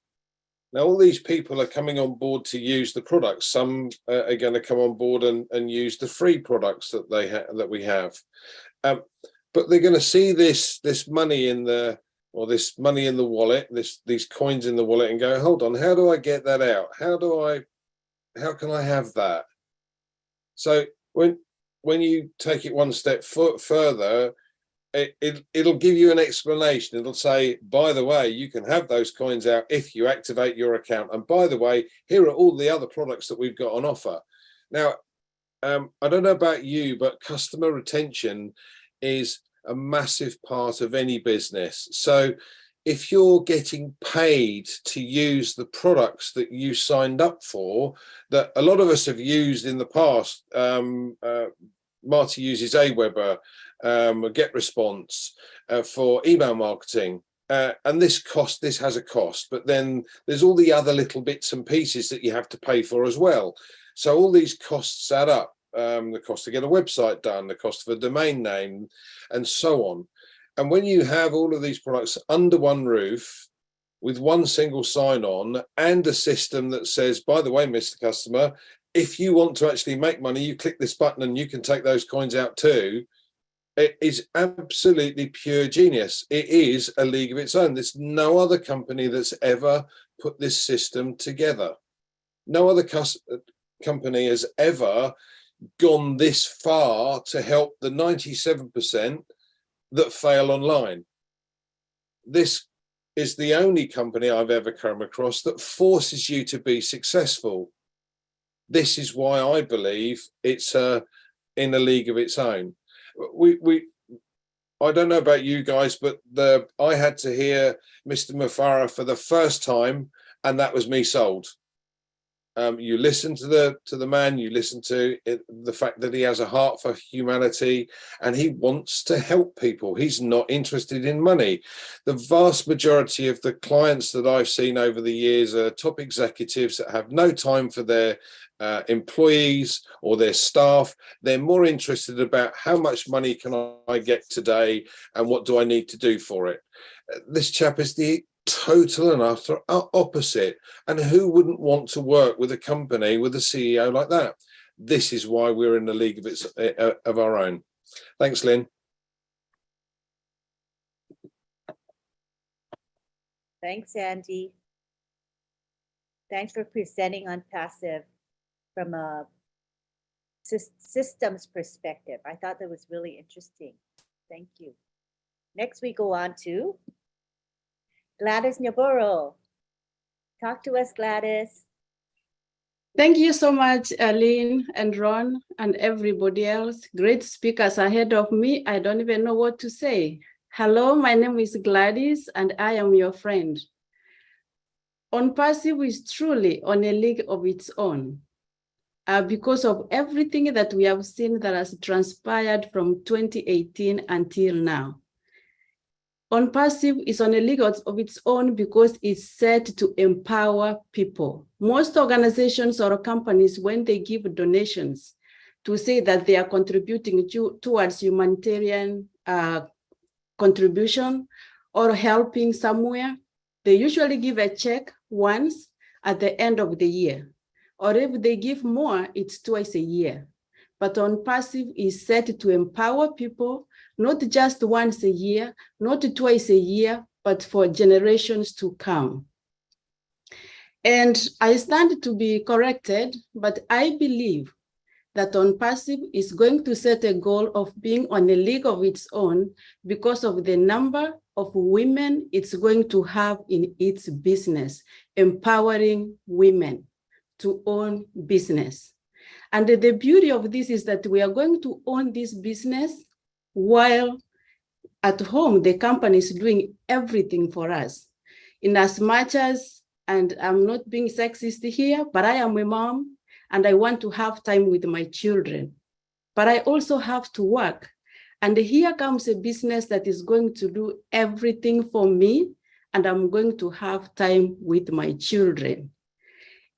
Now, all these people are coming on board to use the products. Some are going to come on board and use the free products that we have. But they're going to see this money in the wallet, these coins in the wallet, and go, hold on, how do I get that out? How can I have that? So when you take it one step further, it'll give you an explanation. It'll say, by the way, you can have those coins out if you activate your account. And by the way, here are all the other products that we've got on offer. Now, I don't know about you, but customer retention is a massive part of any business. So if you're getting paid to use the products that you signed up for, that a lot of us have used in the past, Marty uses Aweber, GetResponse for email marketing. And this has a cost, but then there's all the other little bits and pieces that you have to pay for as well. So all these costs add up. The cost to get a website done, the cost of a domain name, and so on. And when you have all of these products under one roof with one single sign-on and a system that says, by the way, Mr. Customer, if you want to actually make money, you click this button and you can take those coins out too. It is absolutely pure genius. It is a league of its own. There's no other company that's ever put this system together. No other company has ever gone this far to help the 97% that fail online. This is the only company I've ever come across that forces you to be successful. This is why I believe it's in a league of its own. I don't know about you guys, but I had to hear Mr. Mufara for the first time, and that was me sold. You listen to the man, you listen to the fact that he has a heart for humanity and he wants to help people. He's not interested in money. The vast majority of the clients that I've seen over the years are top executives that have no time for their employees or their staff. They're more interested about how much money can I get today and what do I need to do for it. This chap is the total and utter opposite. And who wouldn't want to work with a company with a CEO like that? This is why we're in the league of our own. Thanks, Lynn. Thanks, Andy. Thanks for presenting Onpassive from a systems perspective. I thought that was really interesting. Thank you. Next, we go on to Gladys Nyaboro. Talk to us, Gladys. Thank you so much, Aline and Ron and everybody else. Great speakers ahead of me. I don't even know what to say. Hello, my name is Gladys and I am your friend. Onpassive is truly on a league of its own because of everything that we have seen that has transpired from 2018 until now. Onpassive is on a league of its own because it's set to empower people. Most organizations or companies, when they give donations, to say that they are contributing towards humanitarian contribution or helping somewhere, they usually give a check once at the end of the year. Or if they give more, it's twice a year. But Onpassive is set to empower people, not just once a year, not twice a year, but for generations to come. And I stand to be corrected, but I believe that Onpassive is going to set a goal of being on a league of its own because of the number of women it's going to have in its business, empowering women to own business. And the beauty of this is that we are going to own this business while at home, the company is doing everything for us. In as much as, and I'm not being sexist here, but I am a mom and I want to have time with my children, but I also have to work. And here comes a business that is going to do everything for me, and I'm going to have time with my children.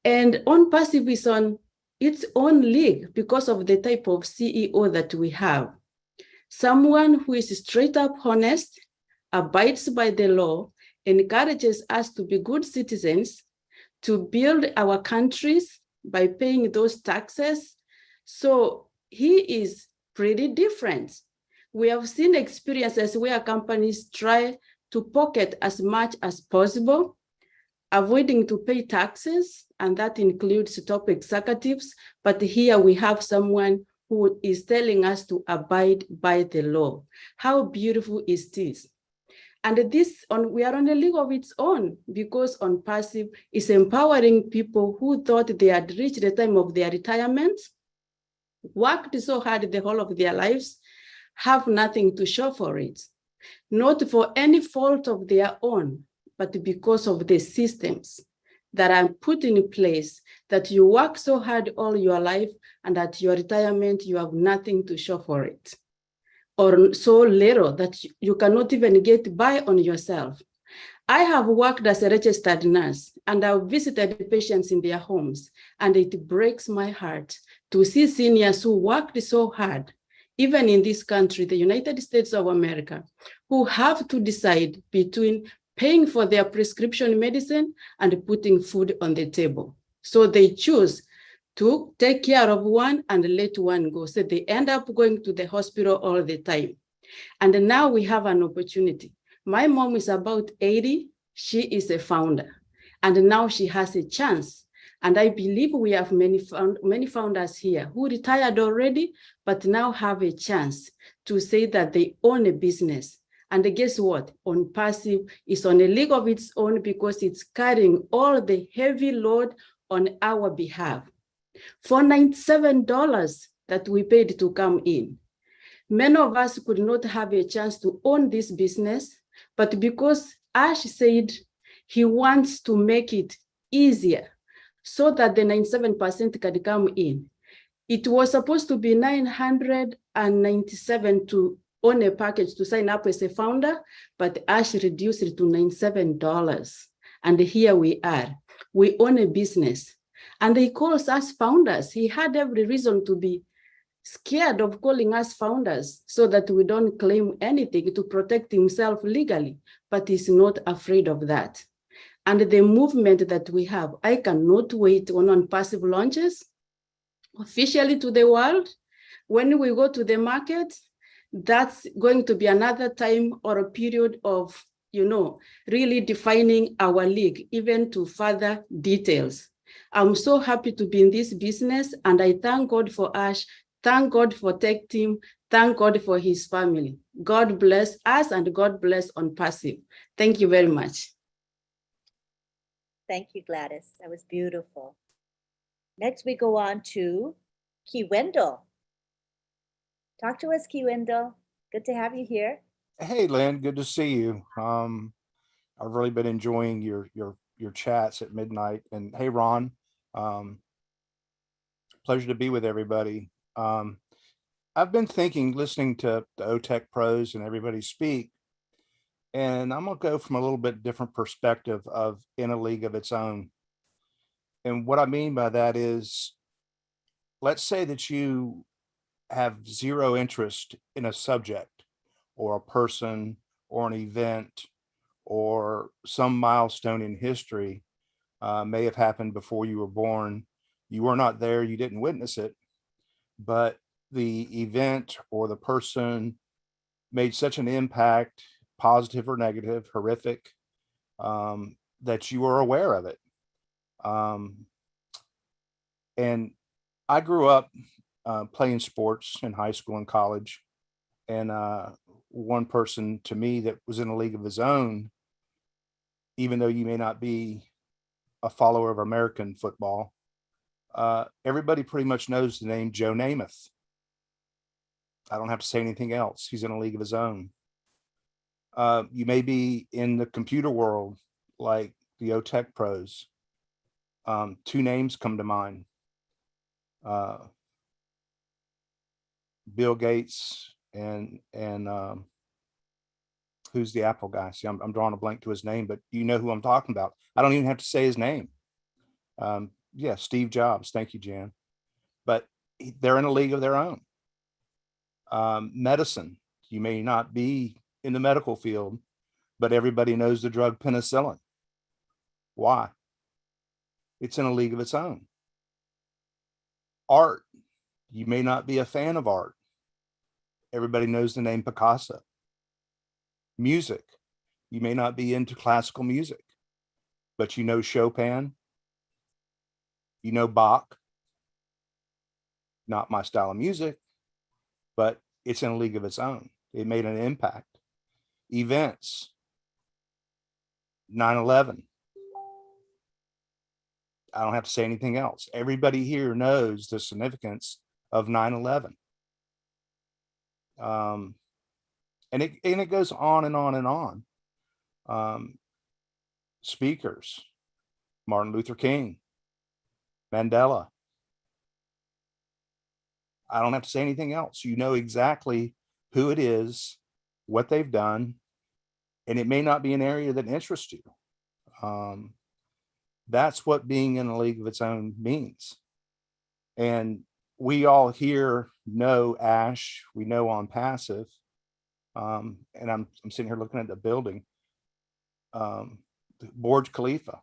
And Onpassive is on its own league because of the type of CEO that we have. Someone who is straight up honest, abides by the law, encourages us to be good citizens, to build our countries by paying those taxes. So he is pretty different. We have seen experiences where companies try to pocket as much as possible, avoiding to pay taxes, and that includes top executives. But here we have someone who is telling us to abide by the law. How beautiful is this? And we are on a league of its own because Onpassive is empowering people who thought they had reached the time of their retirement, worked so hard the whole of their lives, have nothing to show for it. Not for any fault of their own, but because of the systems that are put in place, that you work so hard all your life and at your retirement, you have nothing to show for it. Or so little that you cannot even get by on yourself. I have worked as a registered nurse and I've visited patients in their homes, and it breaks my heart to see seniors who worked so hard, even in this country, the United States of America, who have to decide between paying for their prescription medicine and putting food on the table. So they choose to take care of one and let one go. So they end up going to the hospital all the time. And now we have an opportunity. My mom is about 80. She is a founder. And now she has a chance. And I believe we have many founders here who retired already, but now have a chance to say that they own a business. And guess what? Onpassive is on a league of its own because it's carrying all the heavy load on our behalf. For $97 that we paid to come in, many of us could not have a chance to own this business, but because Ash said he wants to make it easier so that the 97% can come in. It was supposed to be $997 to own a package to sign up as a founder, but Ash reduced it to $97. And here we are. We own a business. And he calls us founders. He had every reason to be scared of calling us founders so that we don't claim anything, to protect himself legally, but he's not afraid of that. And the movement that we have, I cannot wait when Onpassive launches officially to the world. When we go to the market, that's going to be another time or a period of, really defining our league, even to further details. I'm so happy to be in this business, and I thank God for Ash, thank God for Tech Team, thank God for his family. God bless us and God bless Onpassive. Thank you very much. Thank you, Gladys. That was beautiful. Next, we go on to Key Wendell. Talk to us, Key Wendell. Good to have you here. Hey, Lynn, good to see you. I've really been enjoying your chats at midnight. And hey, Ron, pleasure to be with everybody. I've been thinking, listening to the OTech pros and everybody speak, and I'm gonna go from a little bit different perspective of in a league of its own. And what I mean by that is, let's say that you have zero interest in a subject or a person or an event or some milestone in history, may have happened before you were born. You were not there, you didn't witness it, but the event or the person made such an impact, positive or negative, horrific, that you were aware of it. And I grew up playing sports in high school and college. And one person to me that was in a league of his own, even though you may not be a follower of American football, everybody pretty much knows the name Joe Namath. I don't have to say anything else. He's in a league of his own. You may be in the computer world, like the OTech pros. Two names come to mind. Bill Gates and who's the Apple guy? See, I'm drawing a blank to his name, but you know who I'm talking about. I don't even have to say his name. Yeah, Steve Jobs. Thank you, Jan. But they're in a league of their own. Medicine. You may not be in the medical field, but everybody knows the drug penicillin. Why? It's in a league of its own. Art. You may not be a fan of art. Everybody knows the name Picasso. Music. You may not be into classical music, but you know Chopin. You know Bach. Not my style of music, but it's in a league of its own. It made an impact. Events. 9/11. I don't have to say anything else. Everybody here knows the significance of 9/11. And it goes on and on and on. Speakers, Martin Luther King, Mandela. I don't have to say anything else. You know exactly who it is, what they've done, and it may not be an area that interests you. That's what being in a league of its own means. And we all here know Ash, we know Onpassive. And I'm sitting here looking at the building. Burj Khalifa.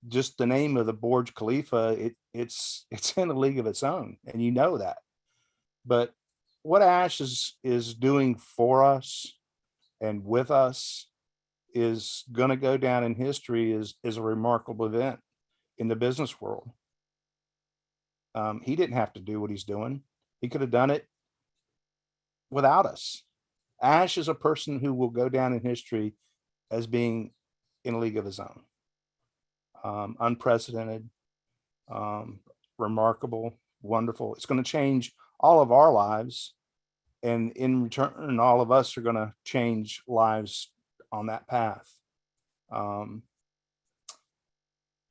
Just the name of the Burj Khalifa, it's in a league of its own, and you know that. But what Ash is doing for us and with us is going to go down in history as a remarkable event in the business world. He didn't have to do what he's doing. He could have done it without us. Ash is a person who will go down in history as being in a league of his own. Unprecedented, remarkable, wonderful. It's going to change all of our lives. And in return, all of us are going to change lives on that path. I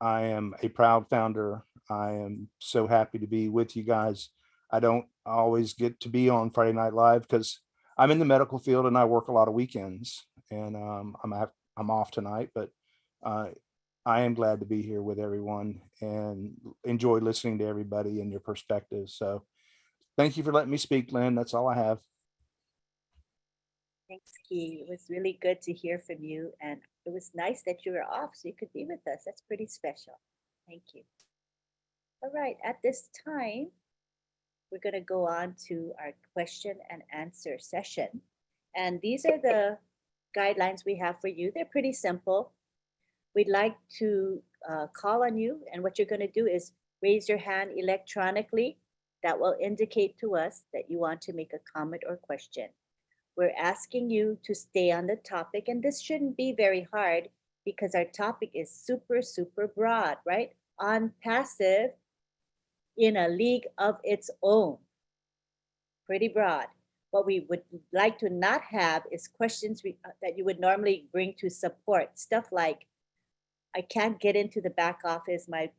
am a proud founder. I am so happy to be with you guys. I don't always get to be on Friday Night Live because I'm in the medical field and I work a lot of weekends, and I'm off tonight, but I am glad to be here with everyone and enjoy listening to everybody and your perspectives. So thank you for letting me speak, Lynn. That's all I have. Thanks, Key. It was really good to hear from you. And it was nice that you were off so you could be with us. That's pretty special. Thank you. All right. At this time, we're going to go on to our question and answer session. And these are the guidelines we have for you. They're pretty simple. We'd like to call on you. And what you're going to do is raise your hand electronically. That will indicate to us that you want to make a comment or question. We're asking you to stay on the topic, and this shouldn't be very hard because our topic is super, super broad, right? Onpassive in a league of its own. Pretty broad. What we would like to not have is questions that you would normally bring to support. Stuff like, I can't get into the back office, my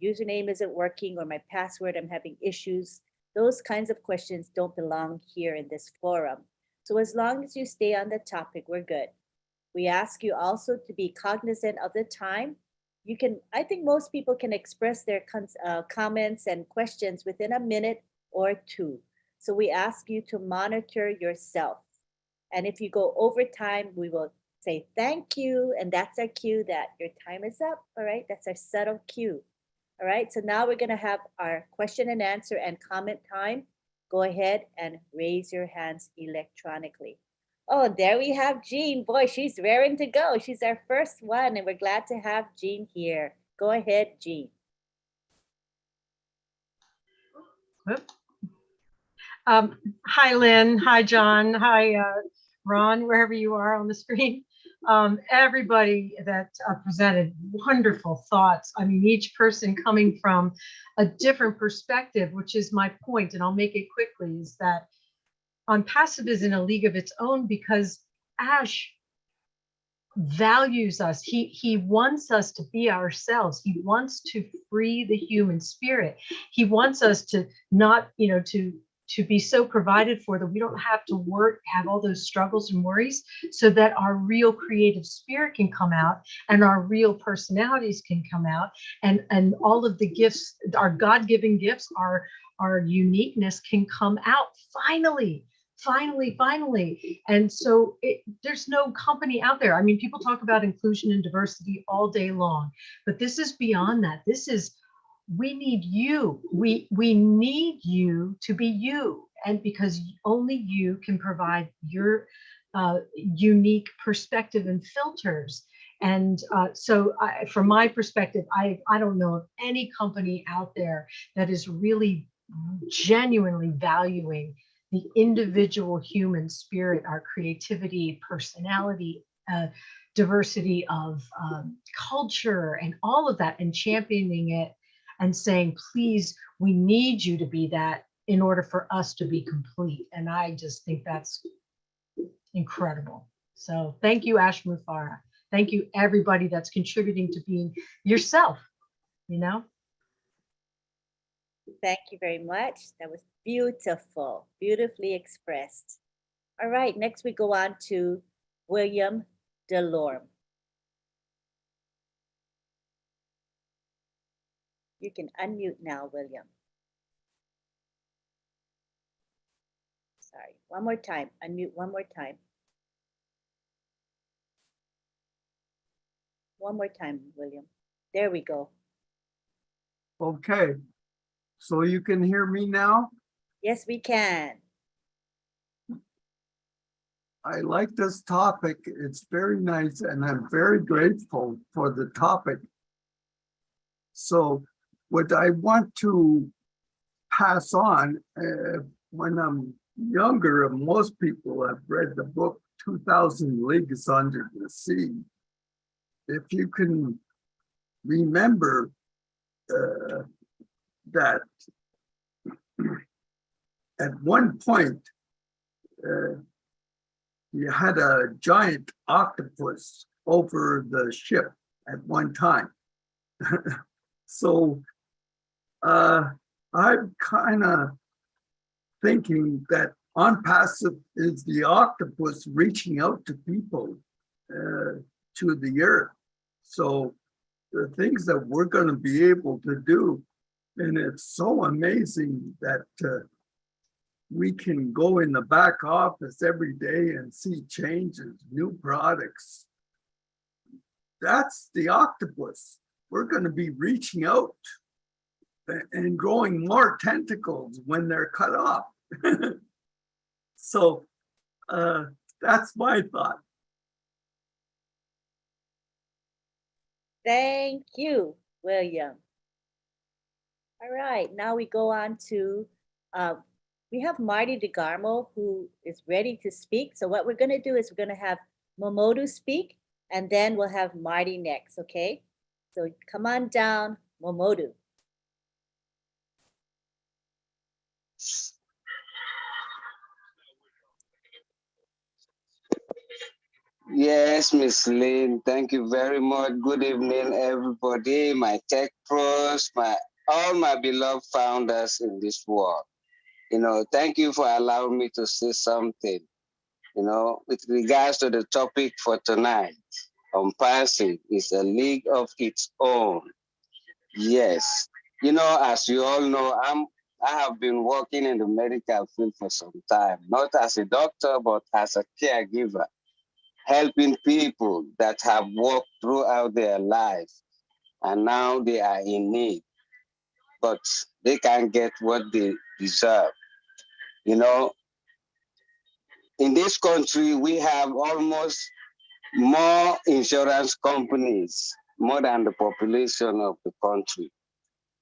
username isn't working, or my password, I'm having issues. Those kinds of questions don't belong here in this forum. So as long as you stay on the topic, we're good. We ask you also to be cognizant of the time. I think most people can express their comments and questions within a minute or 2. So we ask you to monitor yourself. And if you go over time, we will say thank you. And that's our cue that your time is up. All right. That's our subtle cue. All right. So now we're going to have our question and answer and comment time. Go ahead and raise your hands electronically. Oh, there we have Jean. Boy, she's raring to go. She's our first one, and we're glad to have Jean here. Go ahead, Jean. Hi, Lynn. Hi, John. Hi, Ron, wherever you are on the screen. Everybody that presented wonderful thoughts. I mean, each person coming from a different perspective, which is my point, and I'll make it quickly, is that Onpassive is in a league of its own because Ash values us. He wants us to be ourselves. He wants to free the human spirit. He wants us to not, to be so provided for that we don't have to work, have all those struggles and worries, so that our real creative spirit can come out and our real personalities can come out, and all of the gifts, our God-given gifts, our uniqueness can come out finally. And so there's no company out there. I mean, people talk about inclusion and diversity all day long, but this is beyond that. This is, we need you. We need you to be you. And because only you can provide your unique perspective and filters. And so from my perspective, I don't know of any company out there that is really genuinely valuing the individual human spirit, our creativity, personality, diversity of culture, and all of that, and championing it and saying, please, we need you to be that in order for us to be complete. And I just think that's incredible. So thank you, Ash Mufara. Thank you, everybody that's contributing to being yourself, Thank you very much. That was beautiful, beautifully expressed. All right, next we go on to William Delorme. You can unmute now, William. Sorry, one more time, unmute one more time. One more time, William. There we go. Okay, so you can hear me now? Yes, we can. I like this topic. It's very nice, and I'm very grateful for the topic. So what I want to pass on, when I'm younger, most people have read the book 2000 Leagues Under the Sea. If you can remember that at one point, you had a giant octopus over the ship at one time. So I'm kind of thinking that Onpassive is the octopus reaching out to people, to the earth. So the things that we're going to be able to do, and it's so amazing that we can go in the back office every day and see changes, new products. That's the octopus. We're going to be reaching out and growing more tentacles when they're cut off. So that's my thought. Thank you, William. All right, now we go on to, we have Marty DeGarmo who is ready to speak. So what we're gonna do is we're gonna have Momodu speak, and then we'll have Marty next, okay? So come on down, Momodu. Yes, Miss Lynn, thank you very much. Good evening, everybody, my tech pros, all my beloved founders in this world. Thank you for allowing me to say something, with regards to the topic for tonight. Onpassive is a league of its own. Yes. As you all know, I have been working in the medical field for some time, not as a doctor, but as a caregiver, helping people that have worked throughout their life and now they are in need, but they can't get what they deserve. You know, in this country, we have almost more insurance companies, more than the population of the country.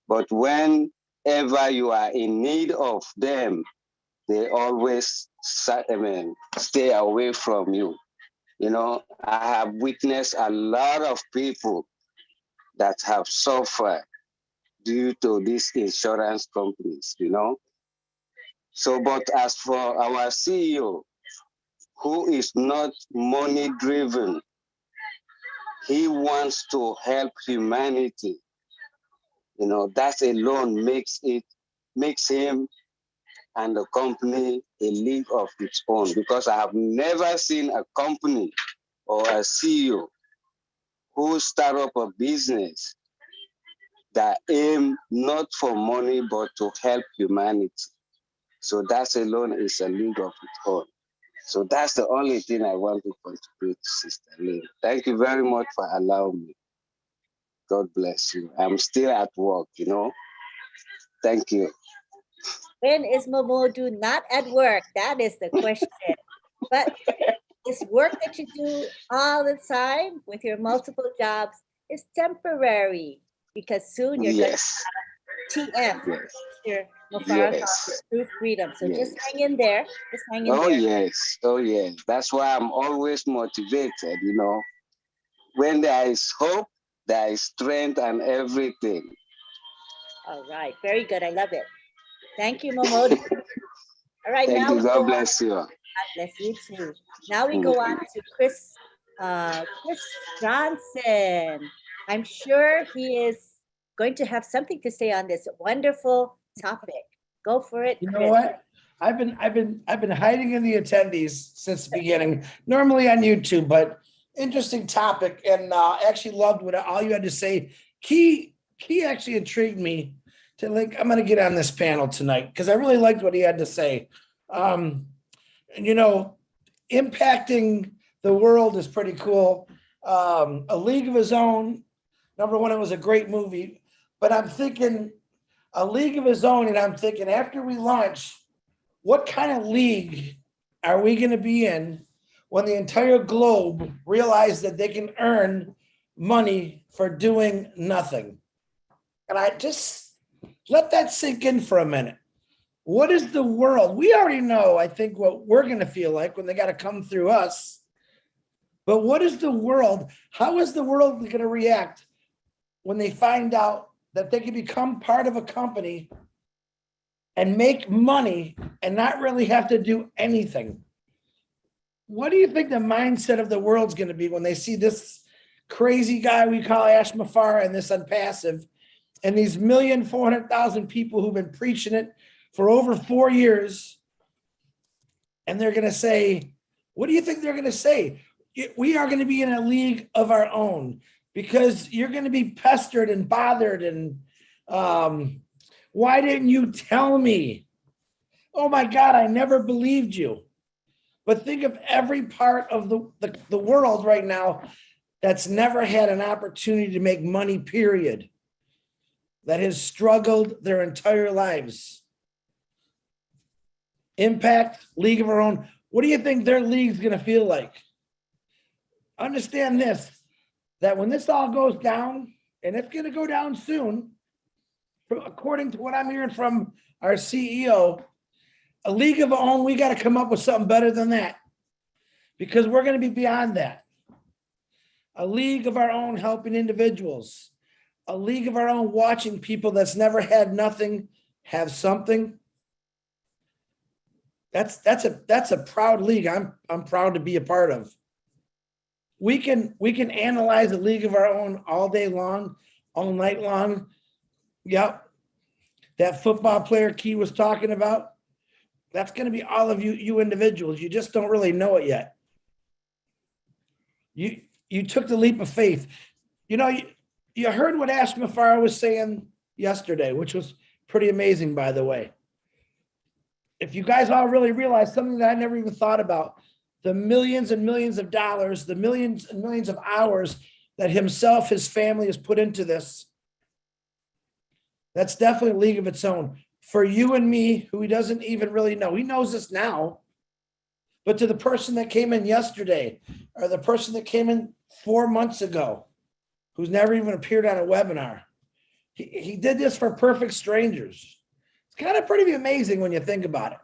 But whenever you are in need of them, they always stay away from you. You know, I have witnessed a lot of people that have suffered due to these insurance companies, you know. So, but as for our CEO, who is not money driven, he wants to help humanity. You know, that alone makes him and the company a league of its own, because I have never seen a company or a CEO who start up a business that aim not for money but to help humanity. So that alone is a league of its own. So that's the only thing I want to contribute, Sister Lynn. Thank you very much for allowing me. God bless you. I'm still at work, you know. Thank you. When is Momodu not at work? That is the question. But this work that you do all the time with your multiple jobs is temporary, because soon you're going to have TF, your Mofara Yes. True Freedom. So Yes. just hang in there. Just hang in there. Yes. Oh, yes. That's why I'm always motivated, you know. When there is hope, there is strength and everything. All right. Very good. I love it. Thank you, Momodu. All right. Thank now you. God bless you. God bless you too. Now we go on to Chris Johnson. I'm sure he is going to have something to say on this wonderful topic. Go for it, You Chris. know what? I've been hiding in the attendees since the beginning, normally on YouTube, but interesting topic, and actually loved what all you had to say. Key actually intrigued me to I'm going to get on this panel tonight because I really liked what he had to say. And you know, impacting the world is pretty cool. A League of His Own, number one, it was a great movie, but I'm thinking A League of His Own, and I'm thinking after we launch, what kind of league are we going to be in when the entire globe realizes that they can earn money for doing nothing? And I just let that sink in for a minute. What is the world? We already know, I think, what we're going to feel like when they got to come through us. But what is the world? How is the world going to react when they find out that they can become part of a company and make money and not really have to do anything? What do you think the mindset of the world's going to be when they see this crazy guy we call Ash Mafara and this Onpassive and these 1,400,000 people who've been preaching it for over 4 years? And they're going to say, what do you think they're going to say? We are going to be in a league of our own because you're going to be pestered and bothered and why didn't you tell me? Oh my God, I never believed you. But think of every part of the world right now that's never had an opportunity to make money, period, that has struggled their entire lives. Impact, League of Our Own. What do you think their league's going to feel like? Understand this, that when this all goes down, and it's going to go down soon, according to what I'm hearing from our CEO, a League of Our Own, we got to come up with something better than that because we're going to be beyond that. A League of Our Own helping individuals, a League of Our Own watching people that's never had nothing have something. That's a proud league I'm proud to be a part of. We can analyze a League of Our Own all day long, all night long. Yep. That football player Key was talking about, that's going to be all of you individuals. You just don't really know it yet. You took the leap of faith. You know, you heard what Ash Mafara was saying yesterday, which was pretty amazing, by the way. if you guys all really realize something that I never even thought about, the millions and millions of dollars, the millions and millions of hours that himself, his family has put into this, that's definitely a league of its own. For you and me, who he doesn't even really know, he knows this now, but to the person that came in yesterday, or the person that came in 4 months ago, who's never even appeared on a webinar, he did this for perfect strangers. It's kind of pretty amazing when you think about it.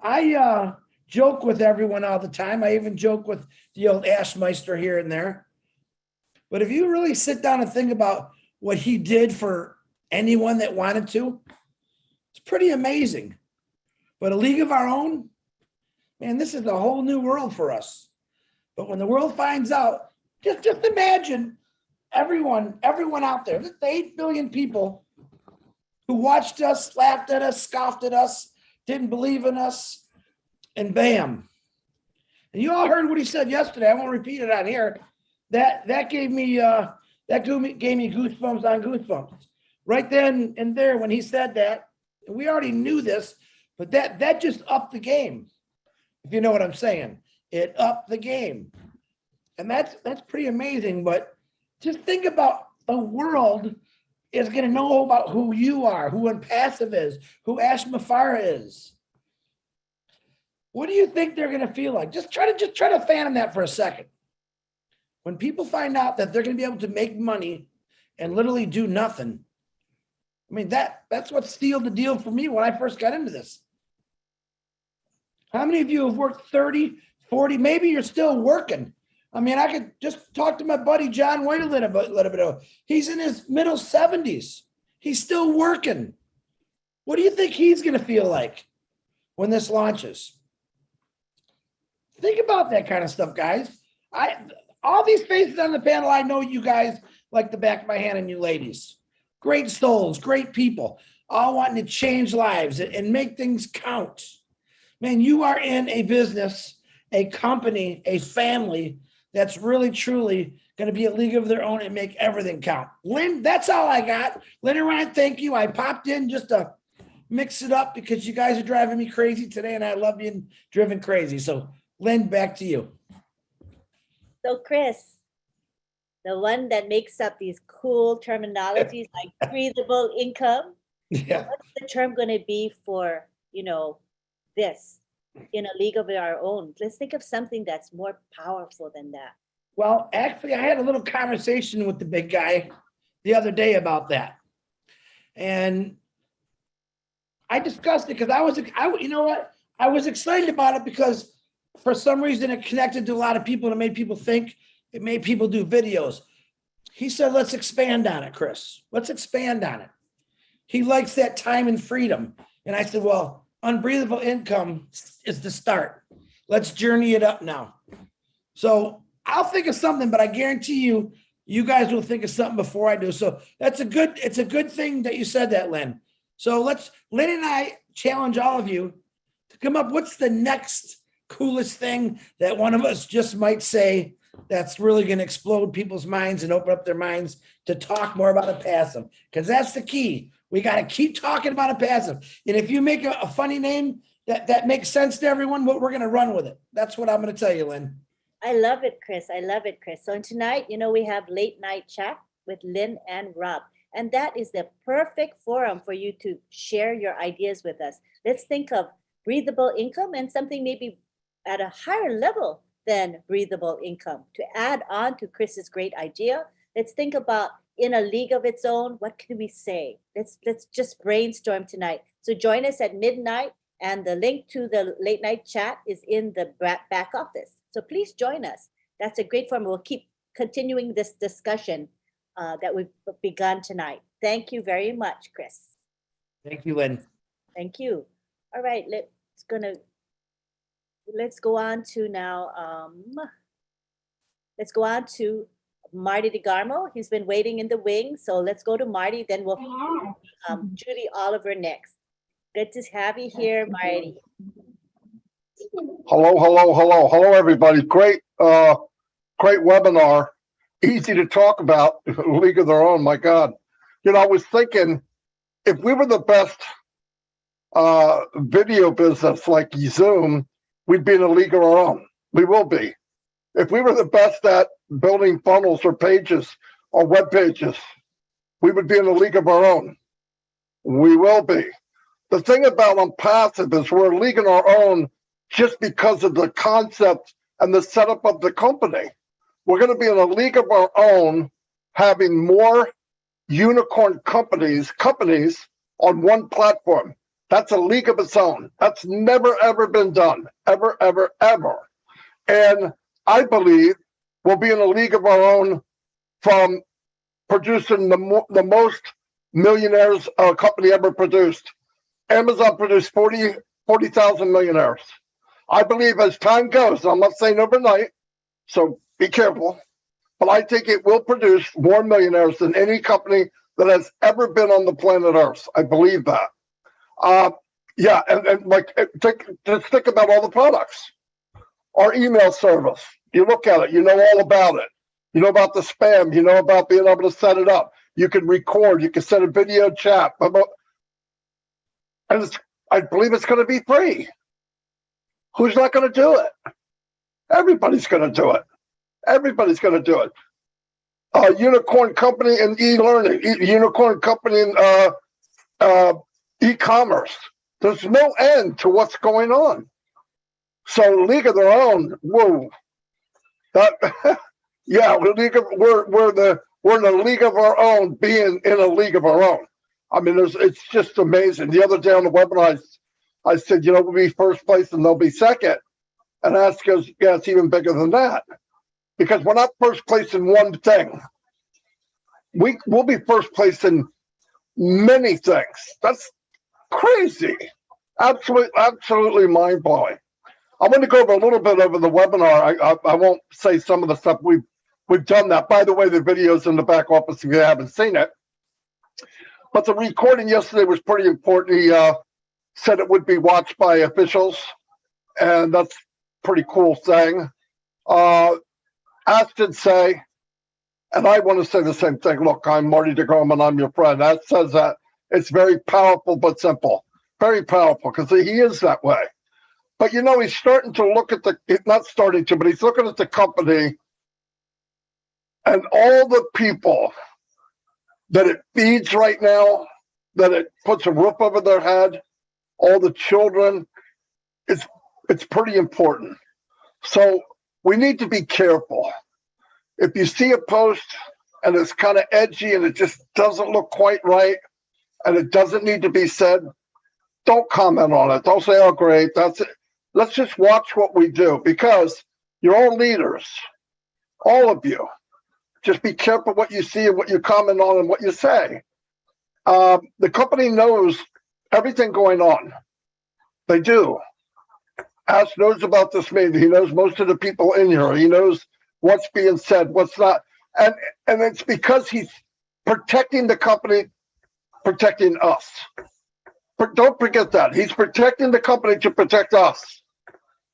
I joke with everyone all the time. I even joke with the old Ashmeister here and there. But if you really sit down and think about what he did for anyone that wanted to, it's pretty amazing. But a league of our own, man, this is a whole new world for us. But when the world finds out, just imagine everyone out there, the 8 billion people who watched us, laughed at us, scoffed at us, didn't believe in us, and bam. And you all heard what he said yesterday. I won't repeat it on here. That gave me goosebumps on goosebumps. Right then and there when he said that, and we already knew this, but that just upped the game. If you know what I'm saying. It upped the game. And that's pretty amazing. But just think about the world is going to know about who you are, who Onpassive is, who Ash Mafara is. What do you think they're going to feel like? Just try to fathom that for a second. When people find out that they're going to be able to make money and literally do nothing, I mean, that's what sealed the deal for me when I first got into this. How many of you have worked 30, 40, maybe you're still working? I mean, I could just talk to my buddy John White a little bit ago. He's in his middle 70s. He's still working. What do you think he's going to feel like when this launches? Think about that kind of stuff, guys. All these faces on the panel, I know you guys like the back of my hand, and you ladies. Great souls, great people, all wanting to change lives and make things count. Man, you are in a business, a company, a family that's really, truly going to be a league of their own and make everything count. Lynn, that's all I got. Lynn and Ryan, thank you. I popped in just to mix it up because you guys are driving me crazy today, and I love being driven crazy. So, Lynn, back to you. So, Chris, the one that makes up these cool terminologies like breathable income, yeah. What's the term going to be for, this in a league of our own? Let's think of something that's more powerful than that. Well, actually, I had a little conversation with the big guy the other day about that. And I discussed it because I was excited about it because for some reason it connected to a lot of people and it made people think, it made people do videos. He said, let's expand on it, Chris. Let's expand on it. He likes that time and freedom. And I said, well, unbreathable income is the start. Let's journey it up now. So I'll think of something, but I guarantee you guys will think of something before I do. So it's a good thing that you said that, Lynn. So Lynn and I challenge all of you to come up. What's the next coolest thing that one of us just might say that's really going to explode people's minds and open up their minds to talk more about Onpassive? Because that's the key. We got to keep talking about Onpassive. And if you make a funny name that makes sense to everyone, we're going to run with it. That's what I'm going to tell you, Lynn. I love it, Chris. I love it, Chris. So tonight, we have late night chat with Lynn and Rob. And that is the perfect forum for you to share your ideas with us. Let's think of breathable income and something maybe at a higher level than breathable income to add on to Chris's great idea. Let's think about in a league of its own, what can we say? Let's just brainstorm tonight. So join us at midnight, and the link to the late night chat is in the back office. So please join us. That's a great forum. We'll keep continuing this discussion that we've begun tonight. Thank you very much, Chris. Thank you, Lynn. Thank you. All right, let's go on to now. Let's go on to Marty DeGarmo. He's been waiting in the wings. So let's go to Marty. Then we'll Judy Oliver next. Good to have you here, Marty. Hello, everybody. Great webinar. Easy to talk about. League of their own. My God. I was thinking if we were the best video business like Zoom, we'd be in a league of our own. We will be. If we were the best at building funnels or pages or web pages, we would be in a league of our own. We will be. The thing about Onpassive is we're a league of our own just because of the concept and the setup of the company. We're going to be in a league of our own, having more unicorn companies on one platform. That's a league of its own. That's never, ever been done. Ever, ever, ever. And I believe we'll be in a league of our own from producing the most millionaires a company ever produced. Amazon produced 40,000 millionaires. I believe as time goes, I'm not saying overnight, so be careful, but I think it will produce more millionaires than any company that has ever been on the planet Earth. I believe that. Yeah, and like, just think about all the products. Our email service, you look at it, you know all about it. You know about the spam, you know about being able to set it up. You can record, you can set a video chat. And I believe it's going to be free. Who's not going to do it? Everybody's going to do it. Everybody's going to do it. Unicorn company in e-learning, unicorn company in e-commerce. There's no end to what's going on. So league of their own, whoa. That, yeah, we're in a league of our own, being in a league of our own. I mean, it's just amazing. The other day on the webinar, I said, you know, we'll be first place and they'll be second. And Ask goes, yeah, it's even bigger than that. Because we're not first place in one thing. We'll be first place in many things. That's crazy. Absolutely mind-blowing. I'm going to go over a little bit over the webinar. I won't say some of the stuff we've done that. By the way, the video's in the back office if you haven't seen it. But the recording yesterday was pretty important. He said it would be watched by officials, and that's a pretty cool thing. Ash did say, and I want to say the same thing. Look, I'm Marty DeGrom, and I'm your friend. Ash says that it's very powerful but simple. Very powerful, because he is that way. But, you know, he's starting to look at not starting to, but he's looking at the company and all the people that it feeds right now, that it puts a roof over their head, all the children. It's pretty important. So we need to be careful. If you see a post and it's kind of edgy and it just doesn't look quite right and it doesn't need to be said, don't comment on it. Don't say, oh, great, that's it. Let's just watch what we do, because you're all leaders, all of you. Just be careful what you see and what you comment on and what you say. The company knows everything going on. They do. Ash knows about this meeting. He knows most of the people in here. He knows what's being said, what's not. And it's because he's protecting the company, protecting us. But don't forget that. He's protecting the company to protect us.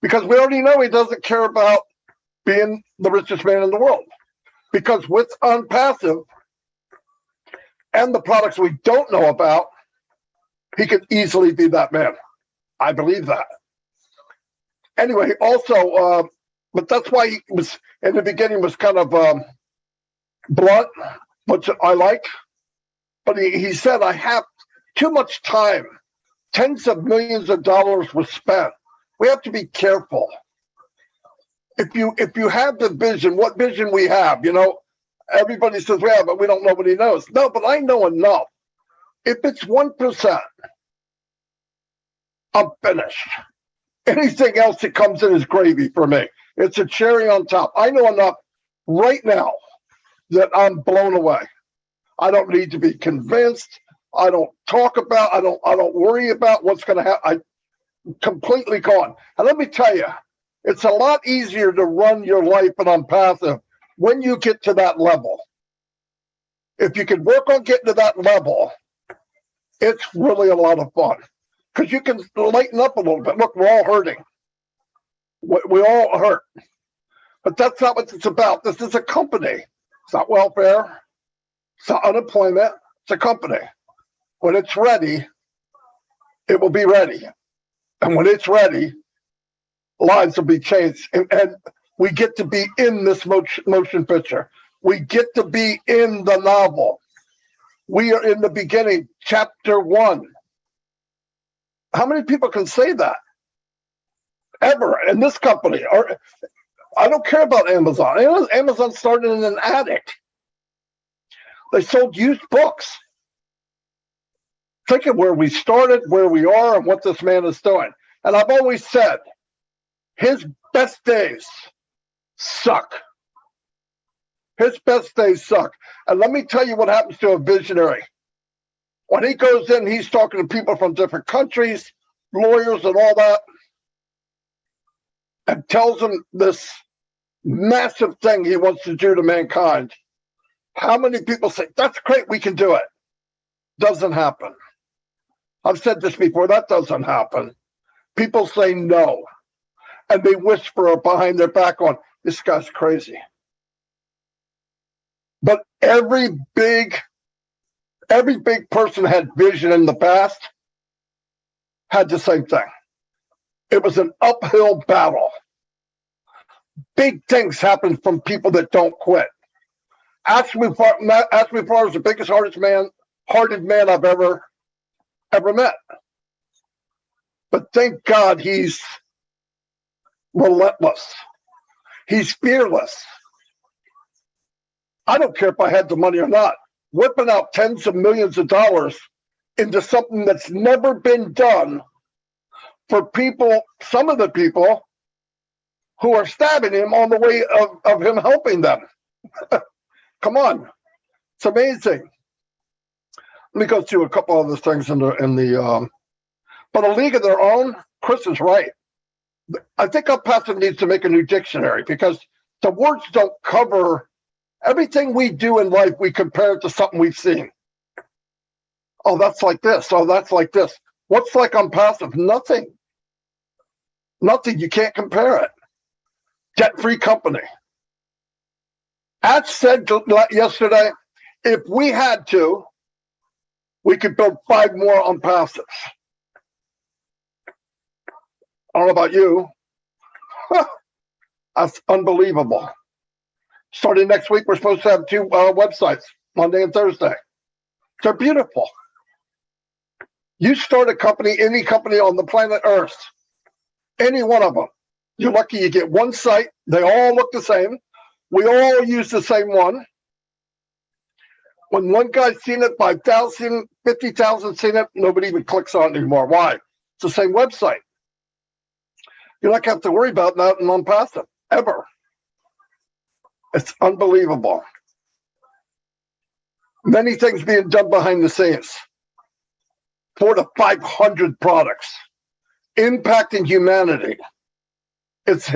Because we already know he doesn't care about being the richest man in the world. Because with Onpassive and the products we don't know about, he could easily be that man. I believe that. Anyway, also, but that's why he was, in the beginning, was kind of blunt, which I like. But he said, I have too much time. Tens of millions of dollars were spent. We have to be careful. If you have the vision, what vision we have, you know, everybody says we have, but we don't know what he knows. No, but I know enough. If it's 1%, I'm finished. Anything else that comes in is gravy for me. It's a cherry on top. I know enough right now that I'm blown away. I don't need to be convinced. I don't talk about, I don't worry about what's going to happen. I'm completely gone. And let me tell you, it's a lot easier to run your life and Onpassive when you get to that level. If you can work on getting to that level, it's really a lot of fun. Because you can lighten up a little bit. Look, we're all hurting. We all hurt. But that's not what it's about. This is a company. It's not welfare. It's not unemployment. It's a company. When it's ready, It will be ready. And when it's ready, lives will be changed. And we get to be in this motion picture. We get to be in the novel. We are in the beginning, chapter 1. How many people can say that? Ever in this company? Or I don't care about Amazon. Amazon started in an attic. They sold used books. Think of where we started, where we are, and what this man is doing. And I've always said, his best days suck. His best days suck. And let me tell you what happens to a visionary. When he goes in, he's talking to people from different countries, lawyers and all that, and tells them this massive thing he wants to do to mankind. How many people say, that's great, we can do it? Doesn't happen. I've said this before, that doesn't happen. People say no. And they whisper behind their back on, this guy's crazy. But every big person had vision in the past, had the same thing. It was an uphill battle. Big things happen from people that don't quit. Ashley Farr is the biggest hearted man I've ever met. But thank God he's relentless. He's fearless. I don't care if I had the money or not. Whipping out tens of millions of dollars into something that's never been done for people, some of the people who are stabbing him on the way of him helping them. Come on. It's amazing. Let me go through a couple other things but a league of their own, Chris is right. I think Onpassive needs to make a new dictionary because the words don't cover everything we do in life. We compare it to something we've seen. Oh, that's like this. Oh, that's like this. What's like Onpassive? Nothing. Nothing. You can't compare it. Debt-free company. Ash said yesterday, if we had to, we could build 5 more Onpassives. I don't know about you. That's unbelievable. Starting next week, we're supposed to have 2 websites, Monday and Thursday. They're beautiful. You start a company, any company on the planet Earth, any one of them, you're lucky you get one site. They all look the same. We all use the same one. When one guy's seen it, 5,000, 50,000 seen it, nobody even clicks on it anymore. Why? It's the same website. You're not going to have to worry about that in Onpassive, ever. It's unbelievable. Many things being done behind the scenes. 400 to 500 products impacting humanity. It's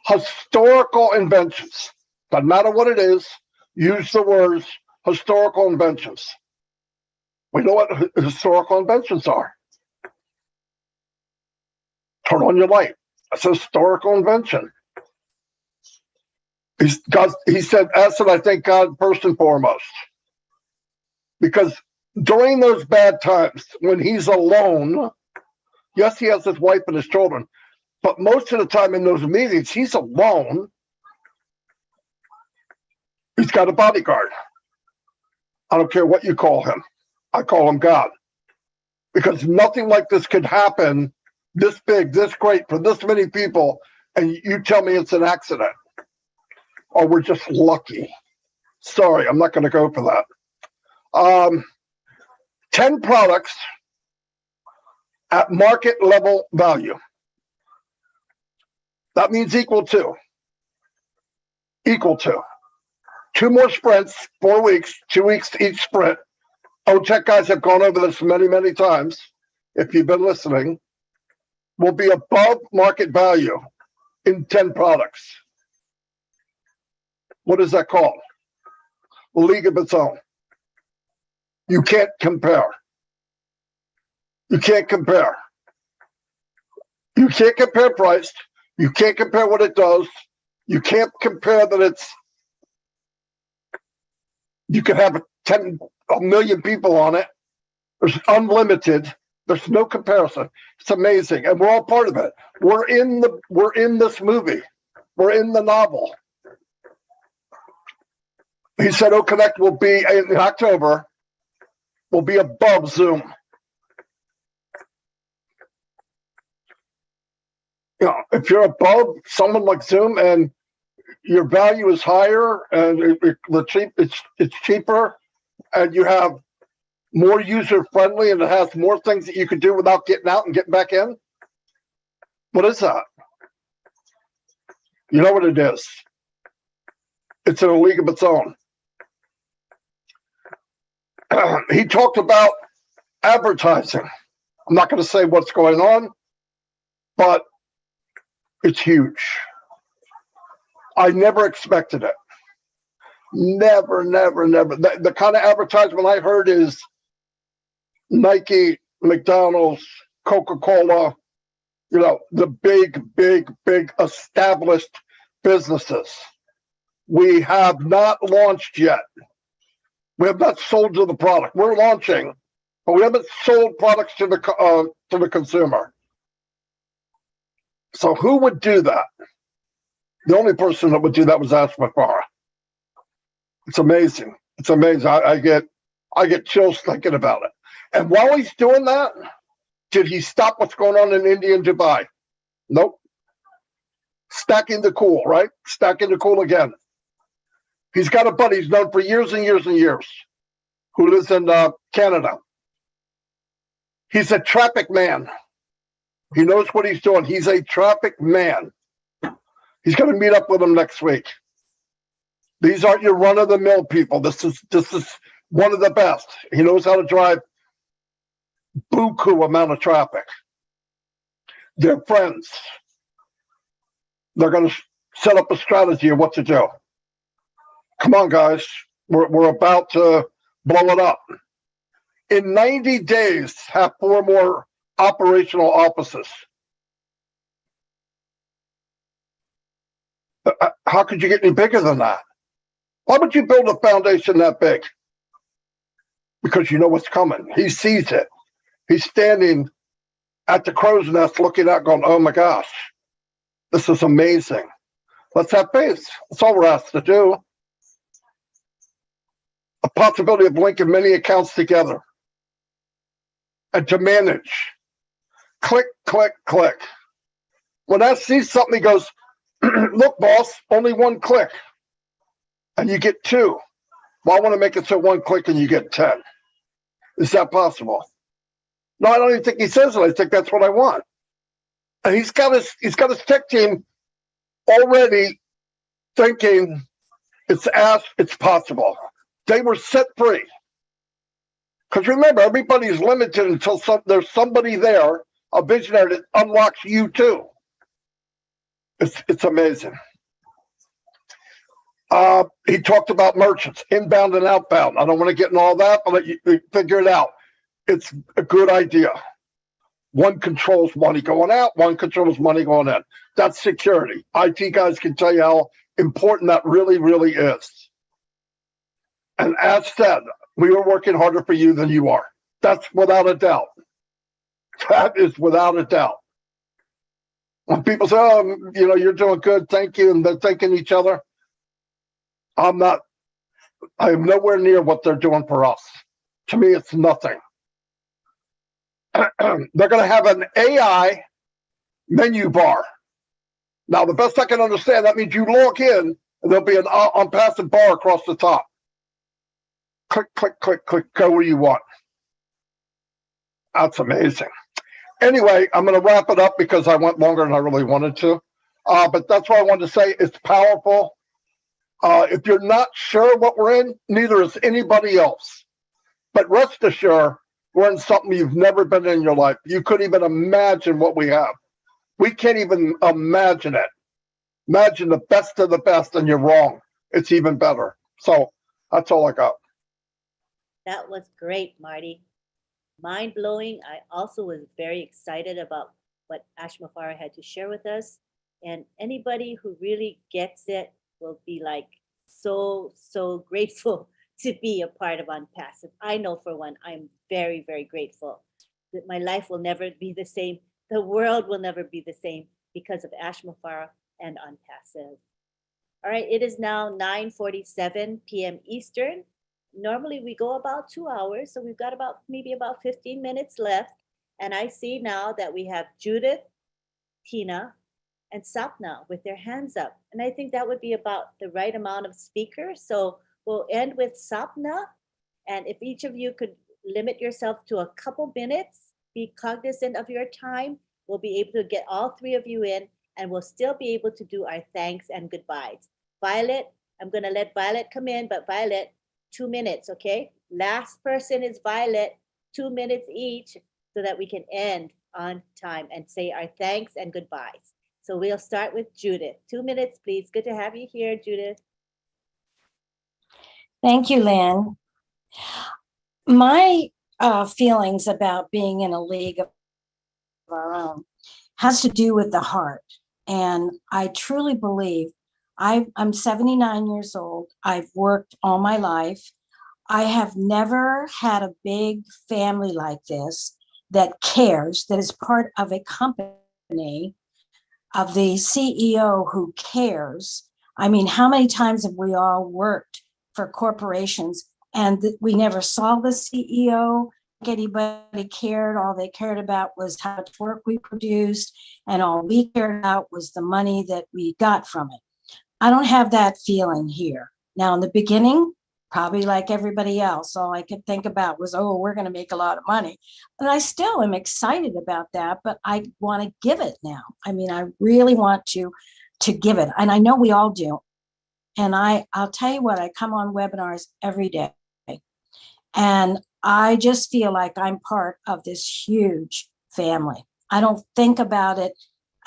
historical inventions. Doesn't matter what it is. Use the words historical inventions. We know what historical inventions are. Turn on your light. That's a historical invention. He said, Acid, I thank God first and foremost. Because during those bad times, when he's alone, yes, he has his wife and his children, but most of the time in those meetings, he's alone. He's got a bodyguard. I don't care what you call him. I call him God. Because nothing like this could happen this big, this great, for this many people, and you tell me it's an accident. Or we're just lucky. Sorry, I'm not going to go for that. 10 products at market level value. That means equal to. Equal to. 2 more sprints, 4 weeks, 2 weeks each sprint. OTech guys have gone over this many, many times. If you've been listening, will be above market value in 10 products. What is that called? A league of its own. You can't compare. You can't compare. You can't compare price. You can't compare what it does. You can't compare that it's, you can have 1 million people on it. There's unlimited. There's no comparison. It's amazing, and we're all part of it. We're in this movie. We're in the novel. He said, "Oh, Connect will be in October. Will be above Zoom." You know, if you're above someone like Zoom and your value is higher and it's cheaper, and you have more user friendly and it has more things that you can do without getting out and getting back in. What is that? You know what it is? It's in a league of its own. He talked about advertising. I'm not going to say what's going on, but it's huge. I never expected it. Never. The kind of advertisement I heard is Nike, McDonald's, Coca-Cola, you know, the big established businesses. We have not launched yet. We have not sold to the product. We're launching, but we haven't sold products to the consumer. So who would do that? The only person that would do that was Ashma Farah. It's amazing. It's amazing. I get chills thinking about it. And while he's doing that, did he stop what's going on in India and Dubai? Nope. Stacking the cool, right? Stacking the cool again. He's got a buddy he's known for years and years and years who lives in Canada. He's a traffic man. He knows what he's doing. He's a traffic man. He's going to meet up with him next week. These aren't your run-of-the-mill people. This is one of the best. He knows how to drive buku amount of traffic. They're friends. They're going to set up a strategy of what to do. Come on, guys. We're about to blow it up. In 90 days, have 4 more operational offices. How could you get any bigger than that? Why would you build a foundation that big? Because you know what's coming. He sees it. He's standing at the crow's nest looking out going, oh my gosh, this is amazing. Let's have faith. That's all we're asked to do. A possibility of linking many accounts together and to manage. Click, click, click. When I see something, he goes, look, boss, only 1 click. And you get 2. Well, I want to make it so 1 click and you get 10. Is that possible? No, I don't even think he says it. I think that's what I want. And he's got his tech team already thinking it's possible. They were set free. Because remember, everybody's limited until there's somebody there, a visionary that unlocks you too. It's amazing. He talked about merchants, inbound and outbound. I don't want to get into all that, but let you figure it out. It's a good idea. One controls money going out, one controls money going in. That's security. IT guys can tell you how important that really, really is. And as said, we are working harder for you than you are. That's without a doubt. That is without a doubt. When people say, oh, you know, you're doing good, thank you, and they're thanking each other, I am nowhere near what they're doing for us. To me, it's nothing. They're going to have an AI menu bar. Now, the best I can understand, that means you log in, and there'll be an Onpassive bar across the top. Click, click, click, click, go where you want. That's amazing. Anyway, I'm going to wrap it up because I went longer than I really wanted to. But that's what I wanted to say. It's powerful. If you're not sure what we're in, neither is anybody else. But rest assured, we're in something you've never been in your life. You couldn't even imagine what we have. We can't even imagine it. Imagine the best of the best, and you're wrong. It's even better. So that's all I got. That was great, Marty. Mind blowing. I also was very excited about what Ashma Farah had to share with us. And anybody who really gets it will be like so grateful to be a part of Onpassive. I know for one, I'm very, very grateful. that my life will never be the same. The world will never be the same because of Ash Mufara and Onpassive. All right, it is now 9:47 p.m. Eastern. Normally we go about 2 hours, so we've got maybe about 15 minutes left. And I see now that we have Judith, Tina, and Sapna with their hands up. And I think that would be about the right amount of speakers. So we'll end with Sapna. And if each of you could limit yourself to a couple minutes, be cognizant of your time, we'll be able to get all three of you in, and we'll still be able to do our thanks and goodbyes. Violet, I'm going to let Violet come in, but Violet, 2 minutes, okay? Last person is Violet, 2 minutes each, so that we can end on time and say our thanks and goodbyes. So we'll start with Judith. 2 minutes, please. Good to have you here, Judith. Thank you, Lynn. My feelings about being in a league of our own has to do with the heart. And I truly believe I'm 79 years old. I've worked all my life. I have never had a big family like this that cares, that is part of a company, of the CEO who cares. I mean, how many times have we all worked for corporations and we never saw the CEO? Anybody cared. All they cared about was how much work we produced, and all we cared about was the money that we got from it. I don't have that feeling here. Now, in the beginning, probably like everybody else, all I could think about was, oh, we're going to make a lot of money. And I still am excited about that, but I want to give it now. I mean, I really want to give it. And I know we all do. And I'll tell you what, I come on webinars every day. And I just feel like I'm part of this huge family. I don't think about it.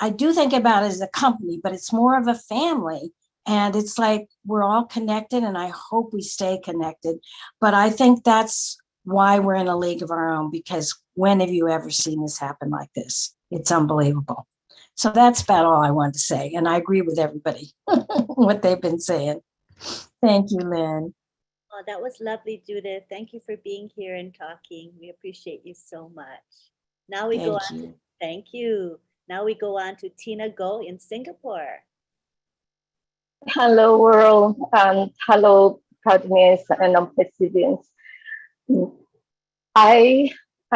I do think about it as a company, but it's more of a family. And it's like we're all connected, and I hope we stay connected. But I think that's why we're in a league of our own, because when have you ever seen this happen like this? It's unbelievable. So that's about all I wanted to say. And I agree with everybody, what they've been saying. Thank you, Lynn. Oh, that was lovely, Judith. Thank you for being here and talking. We appreciate you so much. Now we go on to, thank you. Now we go on to Tina Go in Singapore. Hello, world, and hello, proudness and Onpassivians. I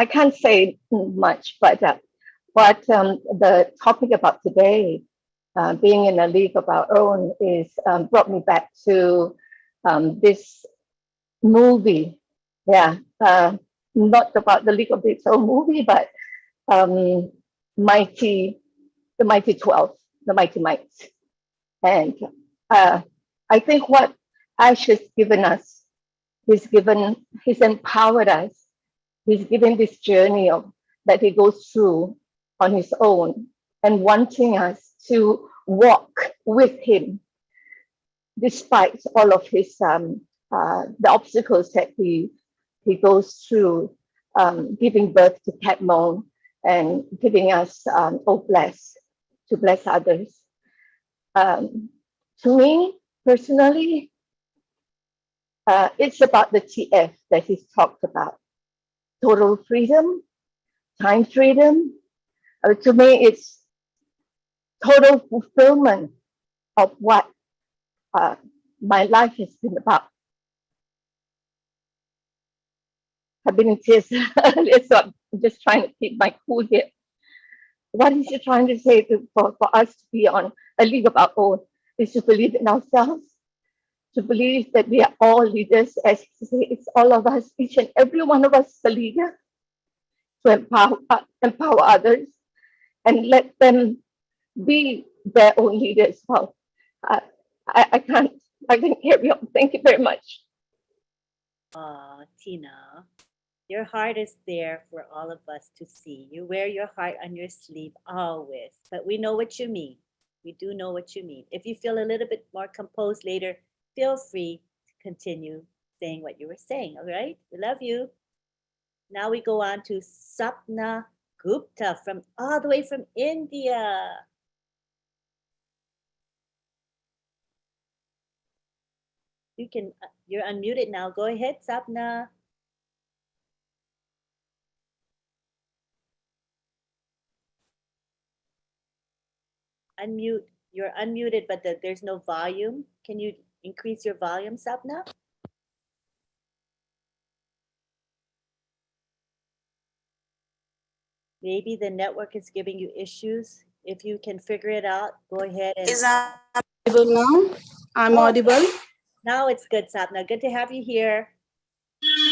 can't say much, but what the topic about today, being in a league of our own, is brought me back to this movie. Yeah, not about the League of its own movie, but the Mighty 12, the Mighty Mites. And I think what Ash has given us, he's empowered us. He's given this journey that he goes through on his own, and wanting us to walk with him, despite all of his the obstacles that he goes through, giving birth to Catmon and giving us to bless others. To me, personally, it's about the TF that he's talked about. Total freedom, time freedom. To me, it's total fulfillment of what my life has been about. I've been in tears earlier, so I'm just trying to keep my cool here. What is he trying to say for us to be on a league of our own? Is to believe in ourselves, to believe that we are all leaders, as he says, it's all of us, each and every one of us is a leader, to empower others and let them be their own leaders. Well, I can't carry on. Thank you very much. Tina, your heart is there for all of us to see. You wear your heart on your sleeve always, but we know what you mean. We do know what you mean. If you feel a little bit more composed later, feel free to continue saying what you were saying, all right? We love you. Now we go on to Sapna Gupta from all the way from India. You're unmuted now. Go ahead, Sapna. unmute. You're unmuted, but there's no volume. Can you increase your volume, Sapna? Maybe the network is giving you issues. If you can figure it out, go ahead and. Is audible now? I'm audible. Now it's good, Sapna. Good to have you here.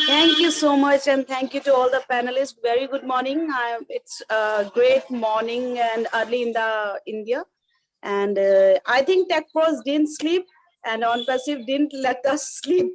Thank you so much, and thank you to all the panelists. Very good morning. It's a great morning and early in the India, and I think Tech Pros didn't sleep, and Onpassive didn't let us sleep.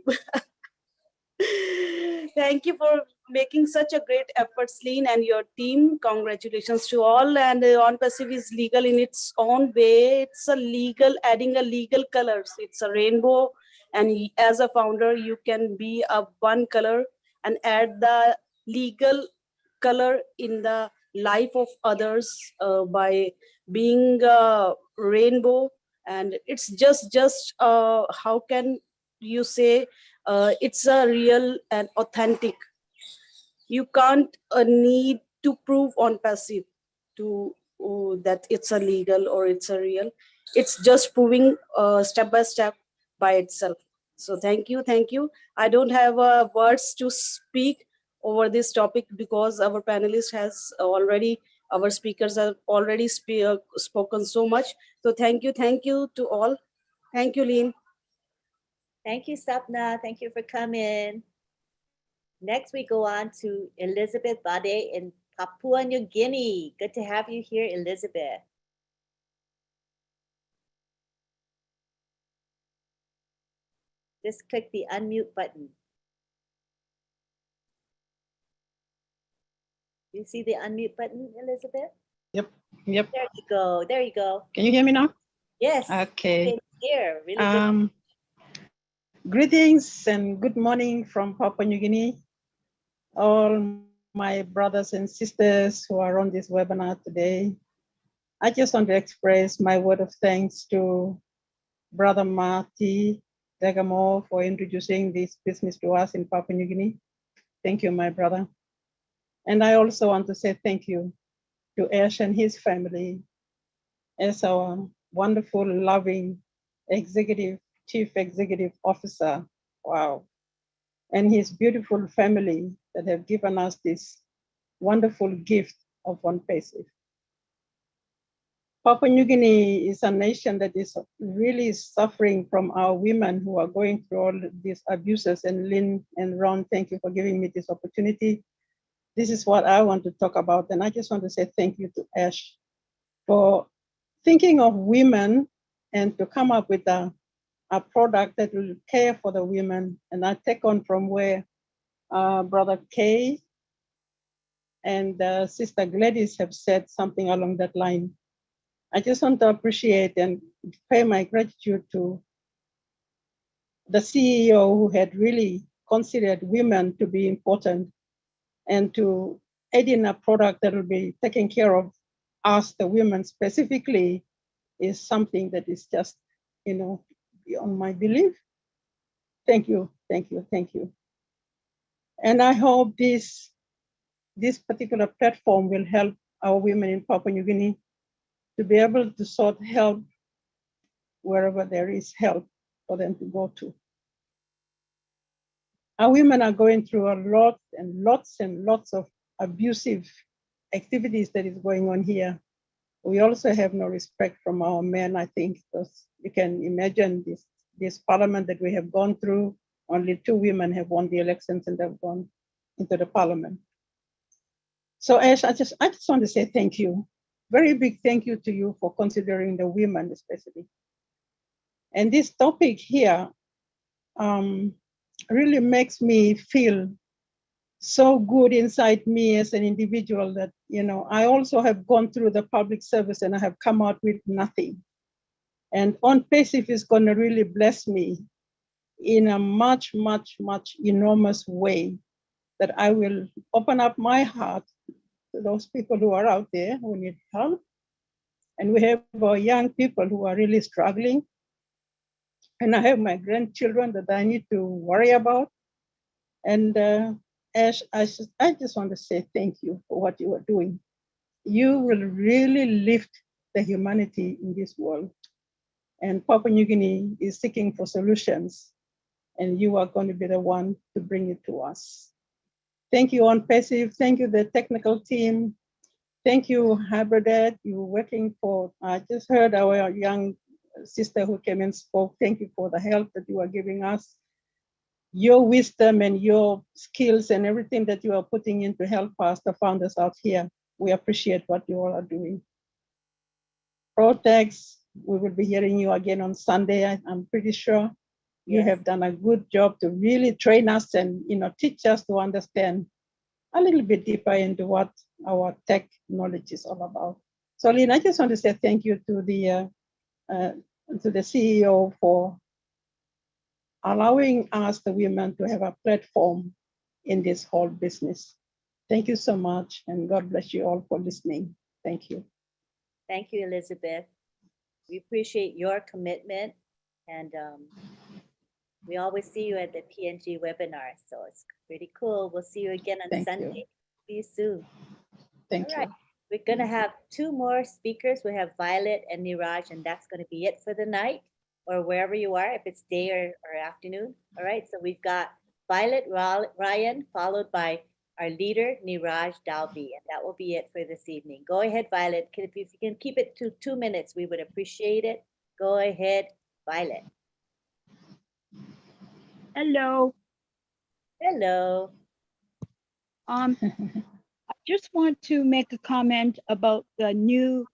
Thank you for making such a great effort, Celine, and your team. Congratulations to all. And Onpassive is legal in its own way. It's a legal, adding a legal colors. It's a rainbow. And as a founder, you can be a one color and add the legal color in the life of others by being a rainbow. And it's just how can you say it's a real and authentic. You can't need to prove Onpassive to that it's a legal or it's a real. It's just proving step by step by itself. So thank you. I don't have words to speak over this topic because our panelist has already, our speakers have already spoken so much. So thank you to all. Thank you, Lynn. Thank you, Sapna. Thank you for coming. Next, we go on to Elizabeth Bade in Papua New Guinea. Good to have you here, Elizabeth. Just click the unmute button. You see the unmute button, Elizabeth? Yep. There you go. Can you hear me now? Yes. Okay. Here, really good. Greetings and good morning from Papua New Guinea. All my brothers and sisters who are on this webinar today. I just want to express my word of thanks to Brother Marty Degamo for introducing this business to us in Papua New Guinea. Thank you, my brother. And I also want to say thank you to Ash and his family as our wonderful, loving chief executive officer. Wow. And his beautiful family that have given us this wonderful gift of Onpassive. Papua New Guinea is a nation that is really suffering from our women who are going through all these abuses. And Lynn and Ron, thank you for giving me this opportunity. This is what I want to talk about. And I just want to say thank you to Ash for thinking of women and to come up with a product that will care for the women. And I take on from where Brother Kay and Sister Gladys have said something along that line. I just want to appreciate and pay my gratitude to the CEO who had really considered women to be important and to aid in a product that will be taking care of us, the women specifically, is something that is just, beyond my belief. Thank you. And I hope this particular platform will help our women in Papua New Guinea to be able to sort help wherever there is help for them to go to. Our women are going through a lot and lots of abusive activities that is going on here. We also have no respect from our men, I think, because you can imagine this parliament that we have gone through, only 2 women have won the elections and have gone into the parliament. So Ash, I just want to say thank you. Very big thank you to you for considering the women especially. And this topic here really makes me feel so good inside me as an individual that, I also have gone through the public service and I have come out with nothing. And Onpassive is going to really bless me in a much enormous way, that I will open up my heart to those people who are out there who need help. And we have our young people who are really struggling. And I have my grandchildren that I need to worry about. And Ash, I just want to say thank you for what you are doing. You will really lift the humanity in this world. And Papua New Guinea is seeking for solutions, and you are going to be the one to bring it to us. Thank you, Onpassive. Thank you, the technical team. Thank you, Hybridad. You're working for, I just heard our young sister who came and spoke. Thank you for the help that you are giving us. Your wisdom and your skills and everything that you are putting in to help us, the founders out here. We appreciate what you all are doing. Protex, we will be hearing you again on Sunday. I'm pretty sure you have done a good job to really train us and teach us to understand a little bit deeper into what our tech knowledge is all about. So, Lynn, I just want to say thank you to the CEO for allowing us, the women, to have a platform in this whole business. Thank you so much, and God bless you all for listening. Thank you. Thank you, Elizabeth. We appreciate your commitment, and we always see you at the PNG webinar, so it's pretty cool. We'll see you again on Sunday. See you soon. Thank you. We're gonna have 2 more speakers. We have Violet and Niraj, and that's gonna be it for the night, or wherever you are, if it's day or afternoon. All right, so we've got Violet Ryan, followed by our leader, Niraj Dalby, and that will be it for this evening. Go ahead, Violet. If you can keep it to 2 minutes, we would appreciate it. Go ahead, Violet. Hello. Hello. I just want to make a comment about the new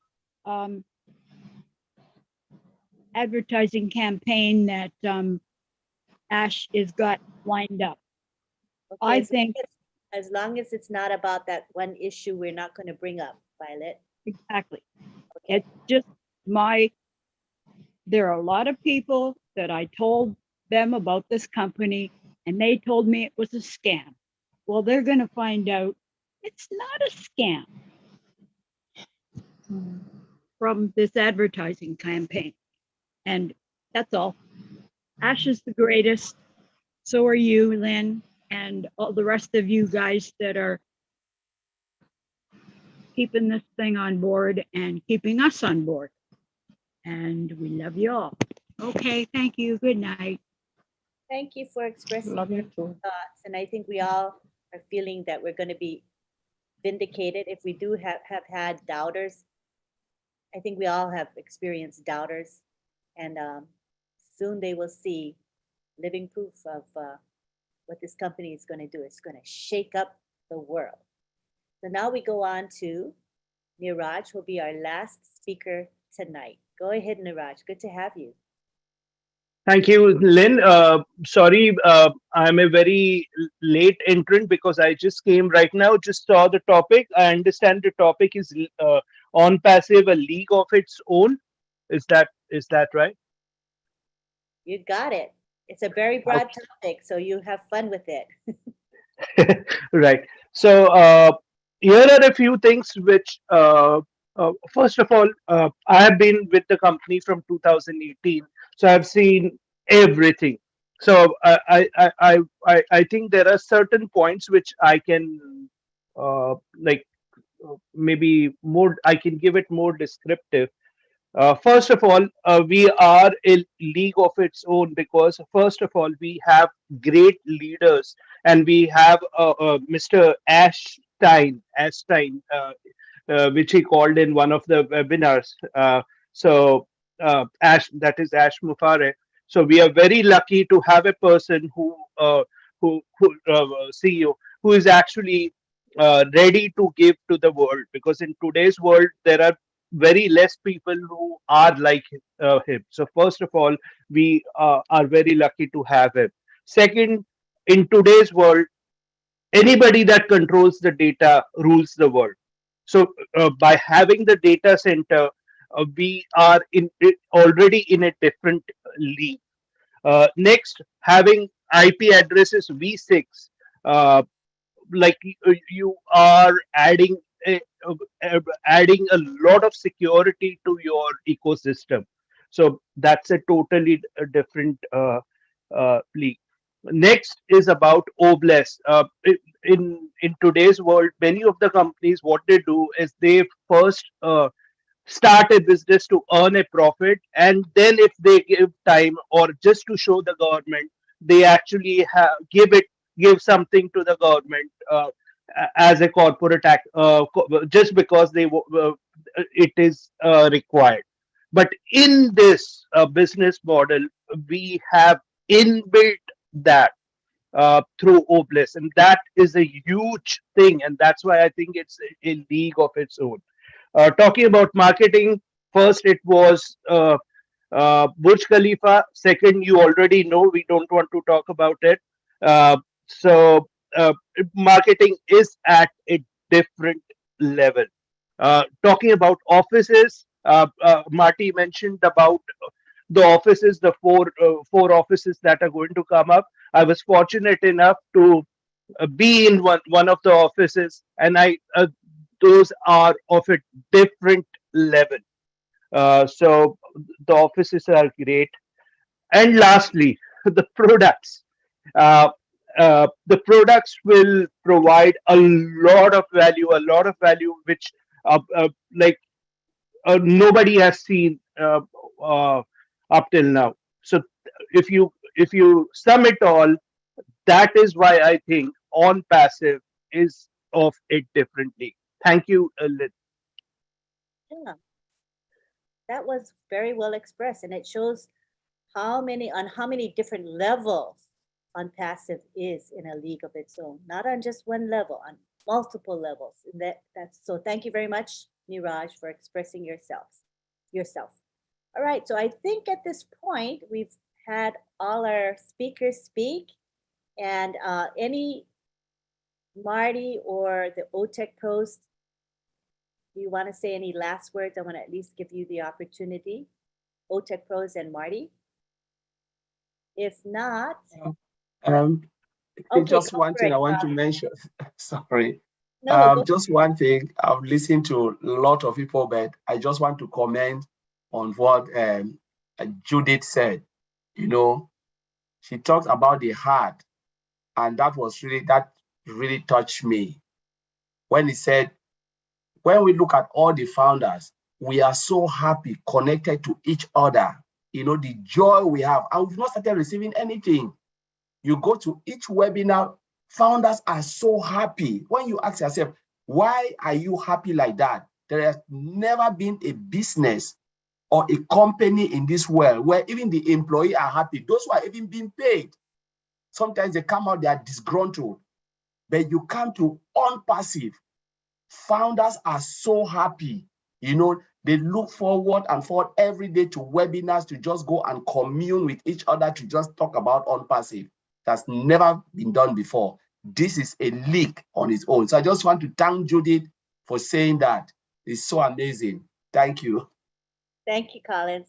advertising campaign that Ash has got lined up. Okay, I think as long as it's not about that one issue, we're not going to bring up, Violet. Exactly. Okay. It's just there are a lot of people that I told them about this company, and they told me it was a scam. Well, they're going to find out it's not a scam from this advertising campaign. And that's all. Ash is the greatest. So are you, Lynn, and all the rest of you guys that are keeping this thing on board and keeping us on board. And we love you all. Okay, thank you. Good night. Thank you for expressing Love you your too. thoughts. And I think we all are feeling that we're going to be vindicated. If we do have had doubters, I think we all have experienced doubters. And soon they will see living proof of what this company is going to do. It's going to shake up the world. So now we go on to Niraj, who will be our last speaker tonight. Go ahead, Niraj. Good to have you. Thank you, Lynn. Sorry, I'm a very late entrant because I just came right now, just saw the topic. I understand the topic is Onpassive, a league of its own. Is that right? You got it. It's a very broad topic, so you have fun with it. Right. So here are a few things which, first of all, I have been with the company from 2018, so I've seen everything. So I think there are certain points which I can maybe more. I can give it more descriptive. First of all, we are a league of its own because, first of all, we have great leaders, and we have Mr. Ashstein, which he called in one of the webinars. That is Ash Mufare. So we are very lucky to have a person who CEO who is actually ready to give to the world, because in today's world there are very less people who are like him. So first of all, we are very lucky to have him. Second, in today's world, anybody that controls the data rules the world. So by having the data center, we are already in a different league. Next, having IP addresses v6, you are adding a lot of security to your ecosystem. So that's a totally different league. Next is about OBLES. In today's world, many of the companies, what they do is they first start a business to earn a profit, and then if they give time or just to show the government, they actually give something to the government as a corporate act, just because it is required. But in this business model, we have inbuilt that through Oblis, and that is a huge thing, and that's why I think it's a league of its own. Talking about marketing, first it was Burj Khalifa. Second, you already know, we don't want to talk about it. So marketing is at a different level. Talking about offices, Marty mentioned about the offices, the four offices that are going to come up. I was fortunate enough to be in one of the offices, and those are of a different level. So the offices are great. And lastly, the products. Uh, the products will provide a lot of value, which like nobody has seen uh, up till now. So if you sum it all, that is why I think on passive is of a different league. Thank you, Lynn. Yeah, that was very well expressed, and it shows how many different levels Onpassive is in a league of its own, not on just one level, on multiple levels. And that's so. Thank you very much, Niraj, for expressing yourself. All right, so I think at this point we've had all our speakers speak, and any Marty or the OTEC pros, do you want to say any last words? I want to at least give you the opportunity, OTEC pros and Marty. If not, okay, just go one for thing it. I want to mention. Sorry. No, go. Just one thing. I've listened to a lot of people, but I just want to comment on what Judith said. You know, she talked about the heart, and that really touched me when he said, when we look at all the founders, we are so happy, connected to each other. You know, the joy we have, and we've not started receiving anything. You go to each webinar, founders are so happy. When you ask yourself, why are you happy like that? There has never been a business or a company in this world where even the employee are happy. Those who are even being paid, sometimes they come out, they are disgruntled. But you come to Onpassive, founders are so happy. You know, they look forward every day to webinars to just go and commune with each other to just talk about Onpassive. That's never been done before. This is a league on its own. So I just want to thank Judith for saying that. It's so amazing. Thank you. Thank you, Collins.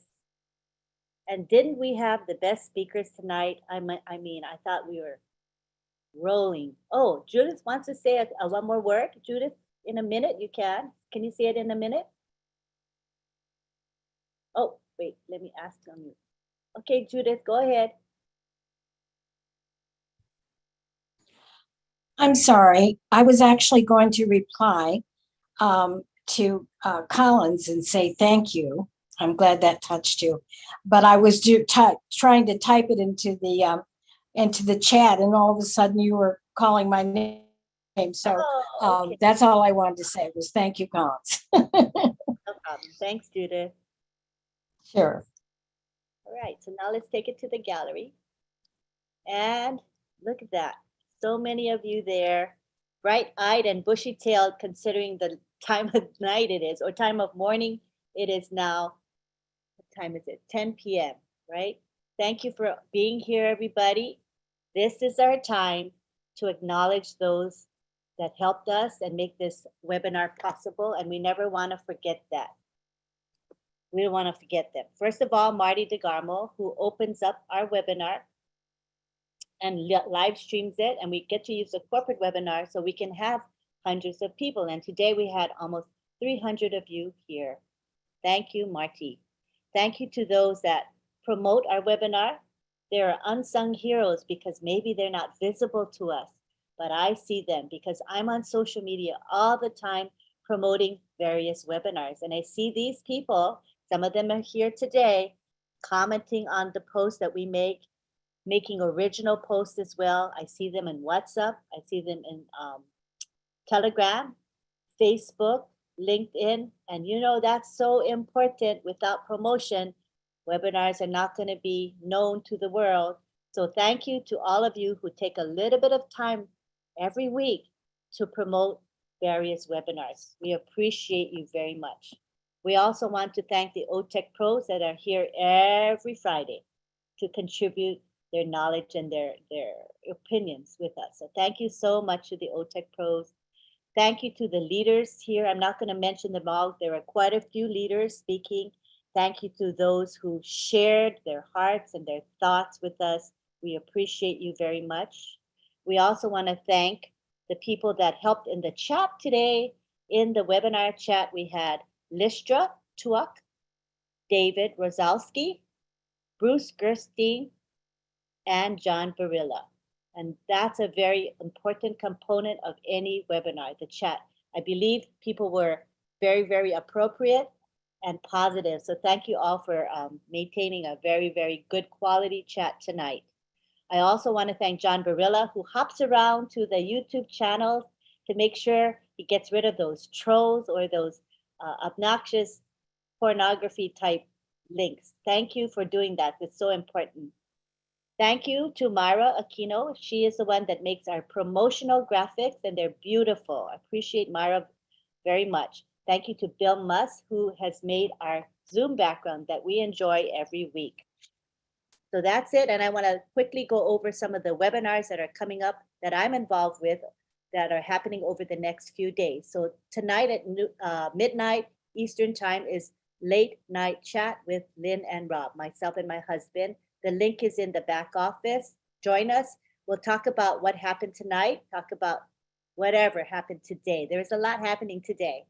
And didn't we have the best speakers tonight? I mean, I thought we were rolling. Oh, Judith wants to say one more word. Judith, in a minute, you can. Can you say it in a minute? Oh, wait, let me ask you. Okay, Judith, go ahead. I'm sorry. I was actually going to reply to Collins and say thank you. I'm glad that touched you, but I was trying to type it into the chat, and all of a sudden you were calling my name. So okay. That's all I wanted to say was thank you, Collins. No problem. Thanks, Judith. Sure. All right, so now let's take it to the gallery. And look at that. So many of you there, bright-eyed and bushy-tailed, considering the time of night it is, or time of morning it is now. What time is it? 10 p.m., right? Thank you for being here, everybody. This is our time to acknowledge those that helped us and make this webinar possible, and we never want to forget that. We don't want to forget them. First of all, Marty DeGarmo, who opens up our webinar and live streams it, and we get to use a corporate webinar so we can have hundreds of people. And today we had almost 300 of you here. Thank you, Marty. Thank you to those that promote our webinar. There are unsung heroes because maybe they're not visible to us, but I see them because I'm on social media all the time promoting various webinars. And I see these people, some of them are here today, commenting on the posts that we make, making original posts as well. I see them in WhatsApp. I see them in Telegram, Facebook, LinkedIn. And you know, that's so important. Without promotion, webinars are not going to be known to the world. So thank you to all of you who take a little bit of time every week to promote various webinars. We appreciate you very much. We also want to thank the OTech pros that are here every Friday to contribute their knowledge and their opinions with us. So thank you so much to the OTech pros. Thank you to the leaders here. I'm not going to mention them all. There are quite a few leaders speaking. Thank you to those who shared their hearts and their thoughts with us. We appreciate you very much. We also want to thank the people that helped in the chat today. In the webinar chat, we had Listra Tuak, David Rosalski, Bruce Gerstein, and John Barilla. And that's a very important component of any webinar, the chat. I believe people were very, very appropriate and positive. So thank you all for maintaining a very, very good quality chat tonight. I also want to thank John Barilla, who hops around to the YouTube channels to make sure he gets rid of those trolls or those obnoxious pornography type links. Thank you for doing that. It's so important. Thank you to Myra Aquino. She is the one that makes our promotional graphics, and they're beautiful. I appreciate Myra very much. Thank you to Bill Musk, who has made our Zoom background that we enjoy every week. So that's it. And I want to quickly go over some of the webinars that are coming up that I'm involved with that are happening over the next few days. So tonight at midnight Eastern time is Late Night Chat with Lynn and Rob, myself and my husband. The link is in the back office. Join us. We'll talk about what happened tonight, talk about whatever happened today. There's a lot happening today.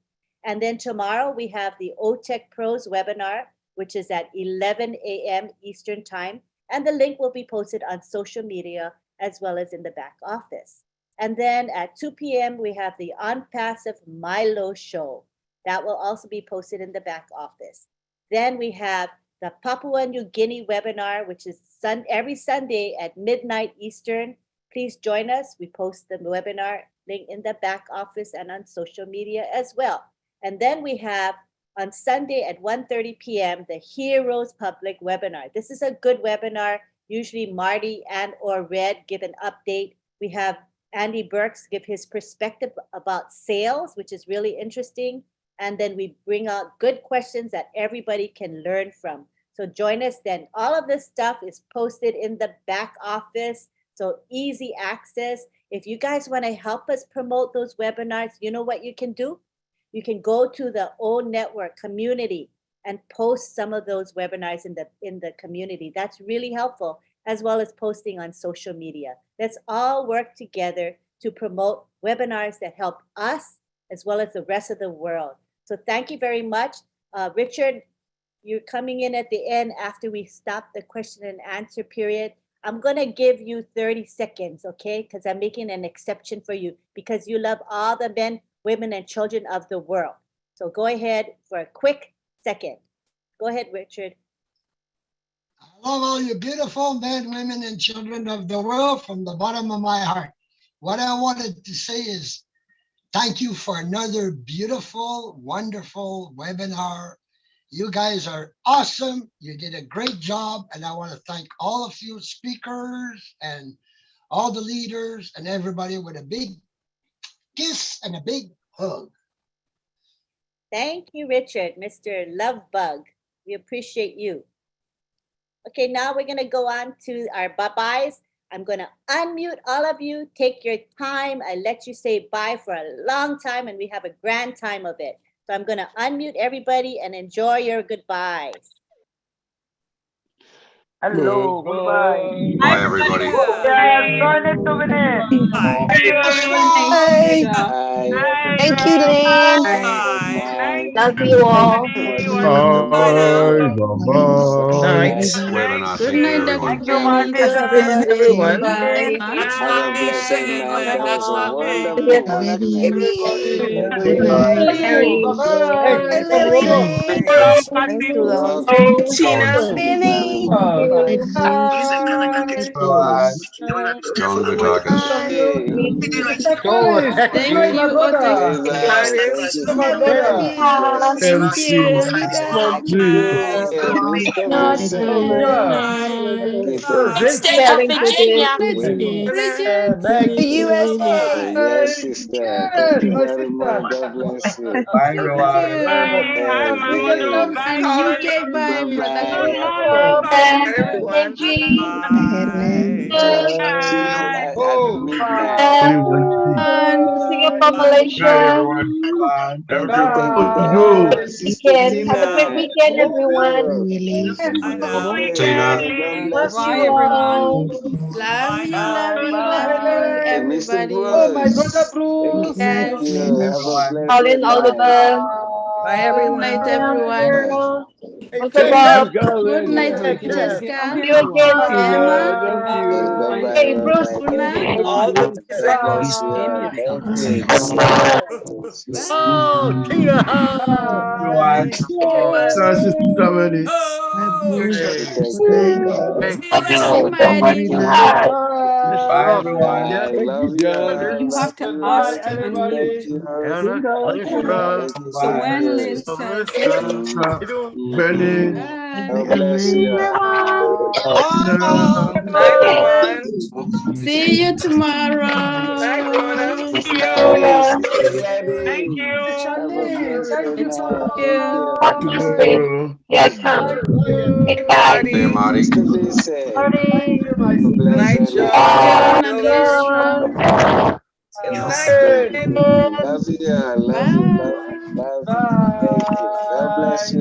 And then tomorrow we have the OTech Pros webinar, which is at 11 a.m. Eastern time. And the link will be posted on social media as well as in the back office. And then at 2 p.m. we have the Onpassive Milo show. That will also be posted in the back office. Then we have the Papua New Guinea webinar, which is every Sunday at midnight Eastern. Please join us. We post the webinar link in the back office and on social media as well. And then we have on Sunday at 1:30 p.m. the Heroes Public webinar. This is a good webinar. Usually Marty and or Red give an update. We have Andy Burks give his perspective about sales, which is really interesting. And then we bring out good questions that everybody can learn from. So join us then. All of this stuff is posted in the back office, so easy access. If you guys want to help us promote those webinars, you know what you can do? You can go to the O Network community and post some of those webinars in the community. That's really helpful, as well as posting on social media. Let's all work together to promote webinars that help us as well as the rest of the world. So thank you very much. Richard, you're coming in at the end after we stop the question and answer period. I'm gonna give you 30 seconds, okay? Because I'm making an exception for you because you love all the men, women, and children of the world. So go ahead for a quick second. Go ahead, Richard. I love all you beautiful men, women, and children of the world from the bottom of my heart. What I wanted to say is thank you for another beautiful, wonderful webinar. You guys are awesome. You did a great job. And I want to thank all of you speakers and all the leaders and everybody with a big kiss and a big hug. Thank you, Richard, Mr. Lovebug. We appreciate you. Okay, now we're gonna go on to our bye-byes. I'm gonna unmute all of you. Take your time. I let you say bye for a long time and we have a grand time of it. So I'm gonna unmute everybody and enjoy your goodbyes. Hello, goodbye. Bye, everybody. Yeah, join it 2 minutes. Bye. Thank you, Lynn. Love you all. Bye. Bye. Good night, Dr. Thank you, Benny. Martin. everyone. Bye. Have a blessed night. That was a wonderful, Yes. wonderful Everybody. Thank Very you. good. Thank you. You're Oh, welcome. Tina, Thank you very Benny. much. Thank you, Otek. Thank you. Thank you. Mr. Stay up, Virginia. The USA. Yes, sister. Thank you very much. God bless you. Bye, Thank everyone. you. And UK, bye, Brother Chris. Bye-bye. At midnight. Singapore, Bye, Malaysia. everyone. Bye. Thank you, thank you, thank you. Sister Weekend. Have a great Tina. weekend, everyone. God bless Love you. you all. Love you, Hey, Mr. everybody. Oh, my brother Bruce. Bruce. Thank Yes. you. Have a Colin, blessed Oliver. night. Good night, everyone. Uncle Take Bob. care, Good Colin. night, Take care. Francesca. See you again. Emma. Okay, bye-bye, Hey, Bruce. bye-bye. Good Thank night. you. God bless you. Thank you. Bless you. Oh, Tina. Everyone. Sister Dominic. Thank you. Good night. Bye, everyone. Bye. Love you. You have to Goodbye, ask to everybody. Thank unmute. you. Anna, Alicia, Thank you, So Bye. when sisters. Lynn says Melissa, Benny, God Bye. bless you. Tina, Night, everyone. See you Night, Rhoda. tomorrow. Hey, Sister Gabby. Thank you. Have a blessed Thank night. Thank you. you. tomorrow. Yes, come. Good night. Mr. Vincent. Party. Have a Night, blessed Joe. night. John Night, and Lola. Lystra. Good night, Thank Benny. you. Love you. Love you. Love you. Bye. Love you. Thank you. God bless you.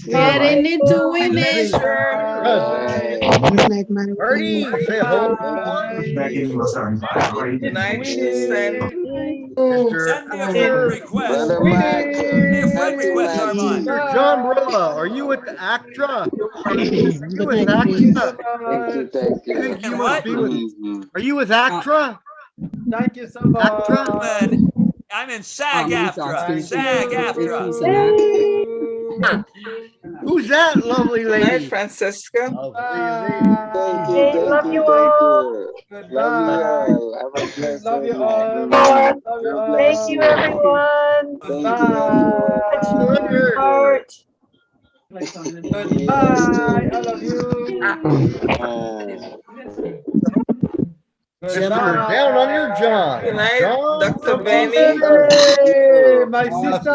Getting it to win it. Right. Party. Say hello. Good night, Jason. Brother Michael. Happy Mikey. John Brilla, are you with the ACTRA? You with ACTRA? Thank you. Thank I you. think you must be with. Mhm. Are you with ACTRA? Thank you so much. Ahmed, I'm in SAG-AFTRA. SAG-AFTRA. Who's that lovely Good night, lady? Francesca. Thank you. Hey, Thank love you. you Thank all. you. Love you all. Have a blessed Love you night. all. God Thank bless you, you. everyone. Thank you, everyone. Heart. Yes, Bye. I too. love you. Goodbye. Mr. Down Under John. Good night, John Dr. from Benny. Hey, my Awesome. sister.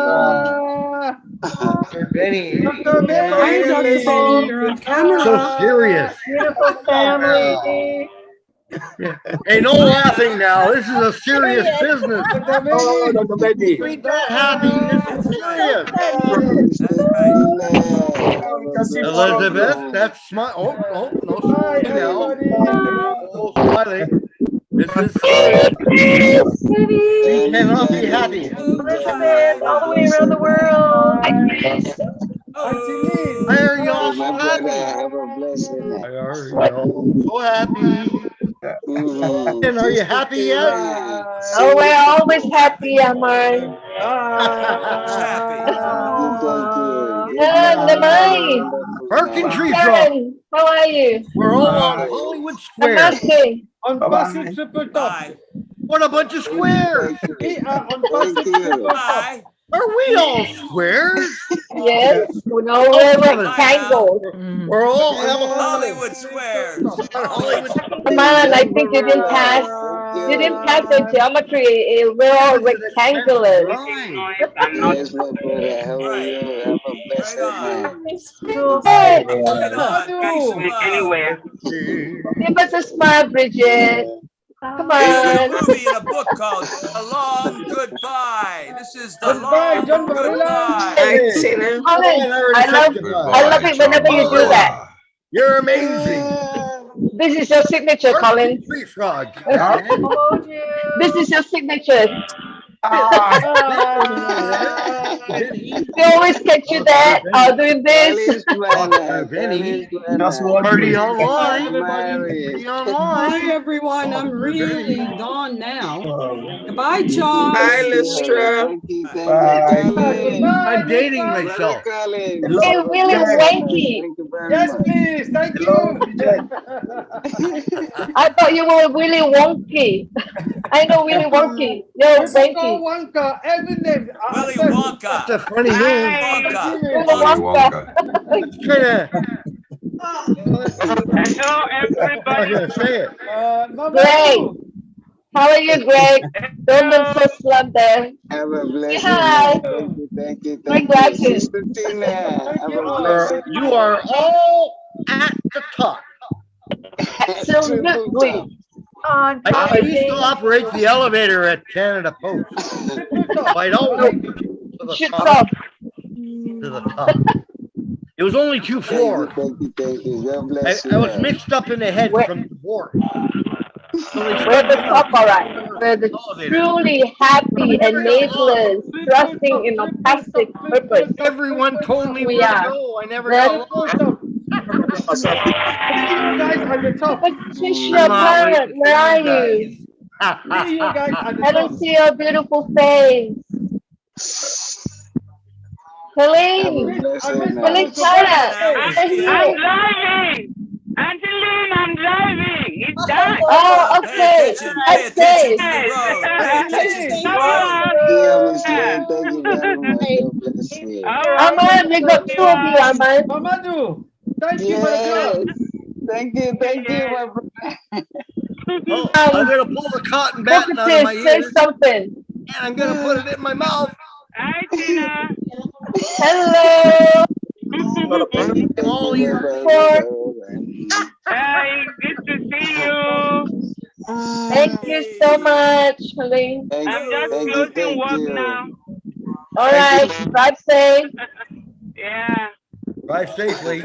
Dr. Benny. Dr. Good night, Hi, Dr. Elaine. Bob. Benny. You're on camera. So serious. Beautiful family. Hey, no laughing now. This is a serious business. Dr. Oh, Benny. Dr. Betty. Treat that happy. This is serious. Elizabeth, that's smile. Oh, no smiling now. Oh, smiling. This is serious. She cannot be happy. Elizabeth, all the way around the world. Why are y'all Hey, so my brother, happy? have a blessed night. Why are y'all so happy? And are you happy yet? Oh, we're always happy, Amar. Thank you. Namai. Mercantry Drop. Karen, how are you? We're all on Hollywood Square. Namaste. Onpassive Super Top. What a bunch of squares. We are Onpassive Super Top. Are we all squares? Yes, no, we're rectangles. We're all Hollywood Squares. Hollywood. Come on, I think you didn't pass. You didn't pass the geometry. We're all rectangular. Yes, my brother, how are you? Have a blessed night. Hey, Anywhere. give us a smile, Bridget. Come There's a on. movie and a book called The Long Goodbye. This is The Goodbye, Long John Barilla. Goodbye. Colin, I I love it whenever you do that. You're amazing. This is your signature, Colin. Tree frog. This is your signature. We always catch you there doing this. Party online. Mary. Bye, everyone. I'm really gone now. Goodbye, John. Bye, Lustra. I'm dating myself. Hey, Willy Wanky. Yes, please. Thank you. I thought you were Willy Wonky. I know Willy Wonky. You're Wanky. Wonka. Every name. Willy Wonka. That's a funny name. Willy Wonka. Hello, everybody. I'm gonna say it. Greg. How are you, Greg? Don't look so slumped there. Have a blessed Hi. Thank you. My glasses. Sister Tina. Have a blessed You are all at the top. Absolutely. I used to operate the elevator at Canada Post. I'd always get to the top. To the top. It was only 2 floors. Thank you. God bless you. I was mixed up in the head from divorce. We're the top, all right. We're the truly happy enablers, trusting in a passive purpose. Everyone told me we where to are. go. I never That's got You guys are the top. Patricia Parrott, where are you? You guys are the I don't top. see your beautiful face. Helene, Helene Parrott. I'm driving. Angeline, I'm driving. It's done. Oh, okay. That's safe. Armand, we got 2 of you, Armand. Mamadou, thank you for the job. Thank you, my brother. Oh, I'm gonna pull the cotton batting out of my Say ears, something. and I'm gonna put it in my mouth. Hi, Tina. Hello. All ears. Hi, good to see you. Thank you so much, Helene. I'm just closing work now. All right, drive safe. Yeah. Drive safely.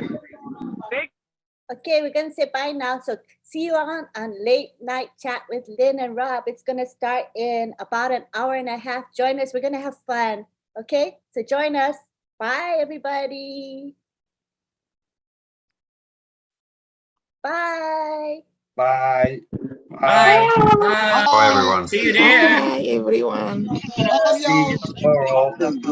Okay, we're going to say bye now. So see you on Late Night Chat with Lynn and Rob. It's going to start in about an hour and a half. Join us. We're going to have fun. Okay, so join us. Bye, everybody. Bye. Bye. Bye. Bye, everyone. See you there. Bye, everyone. See you tomorrow.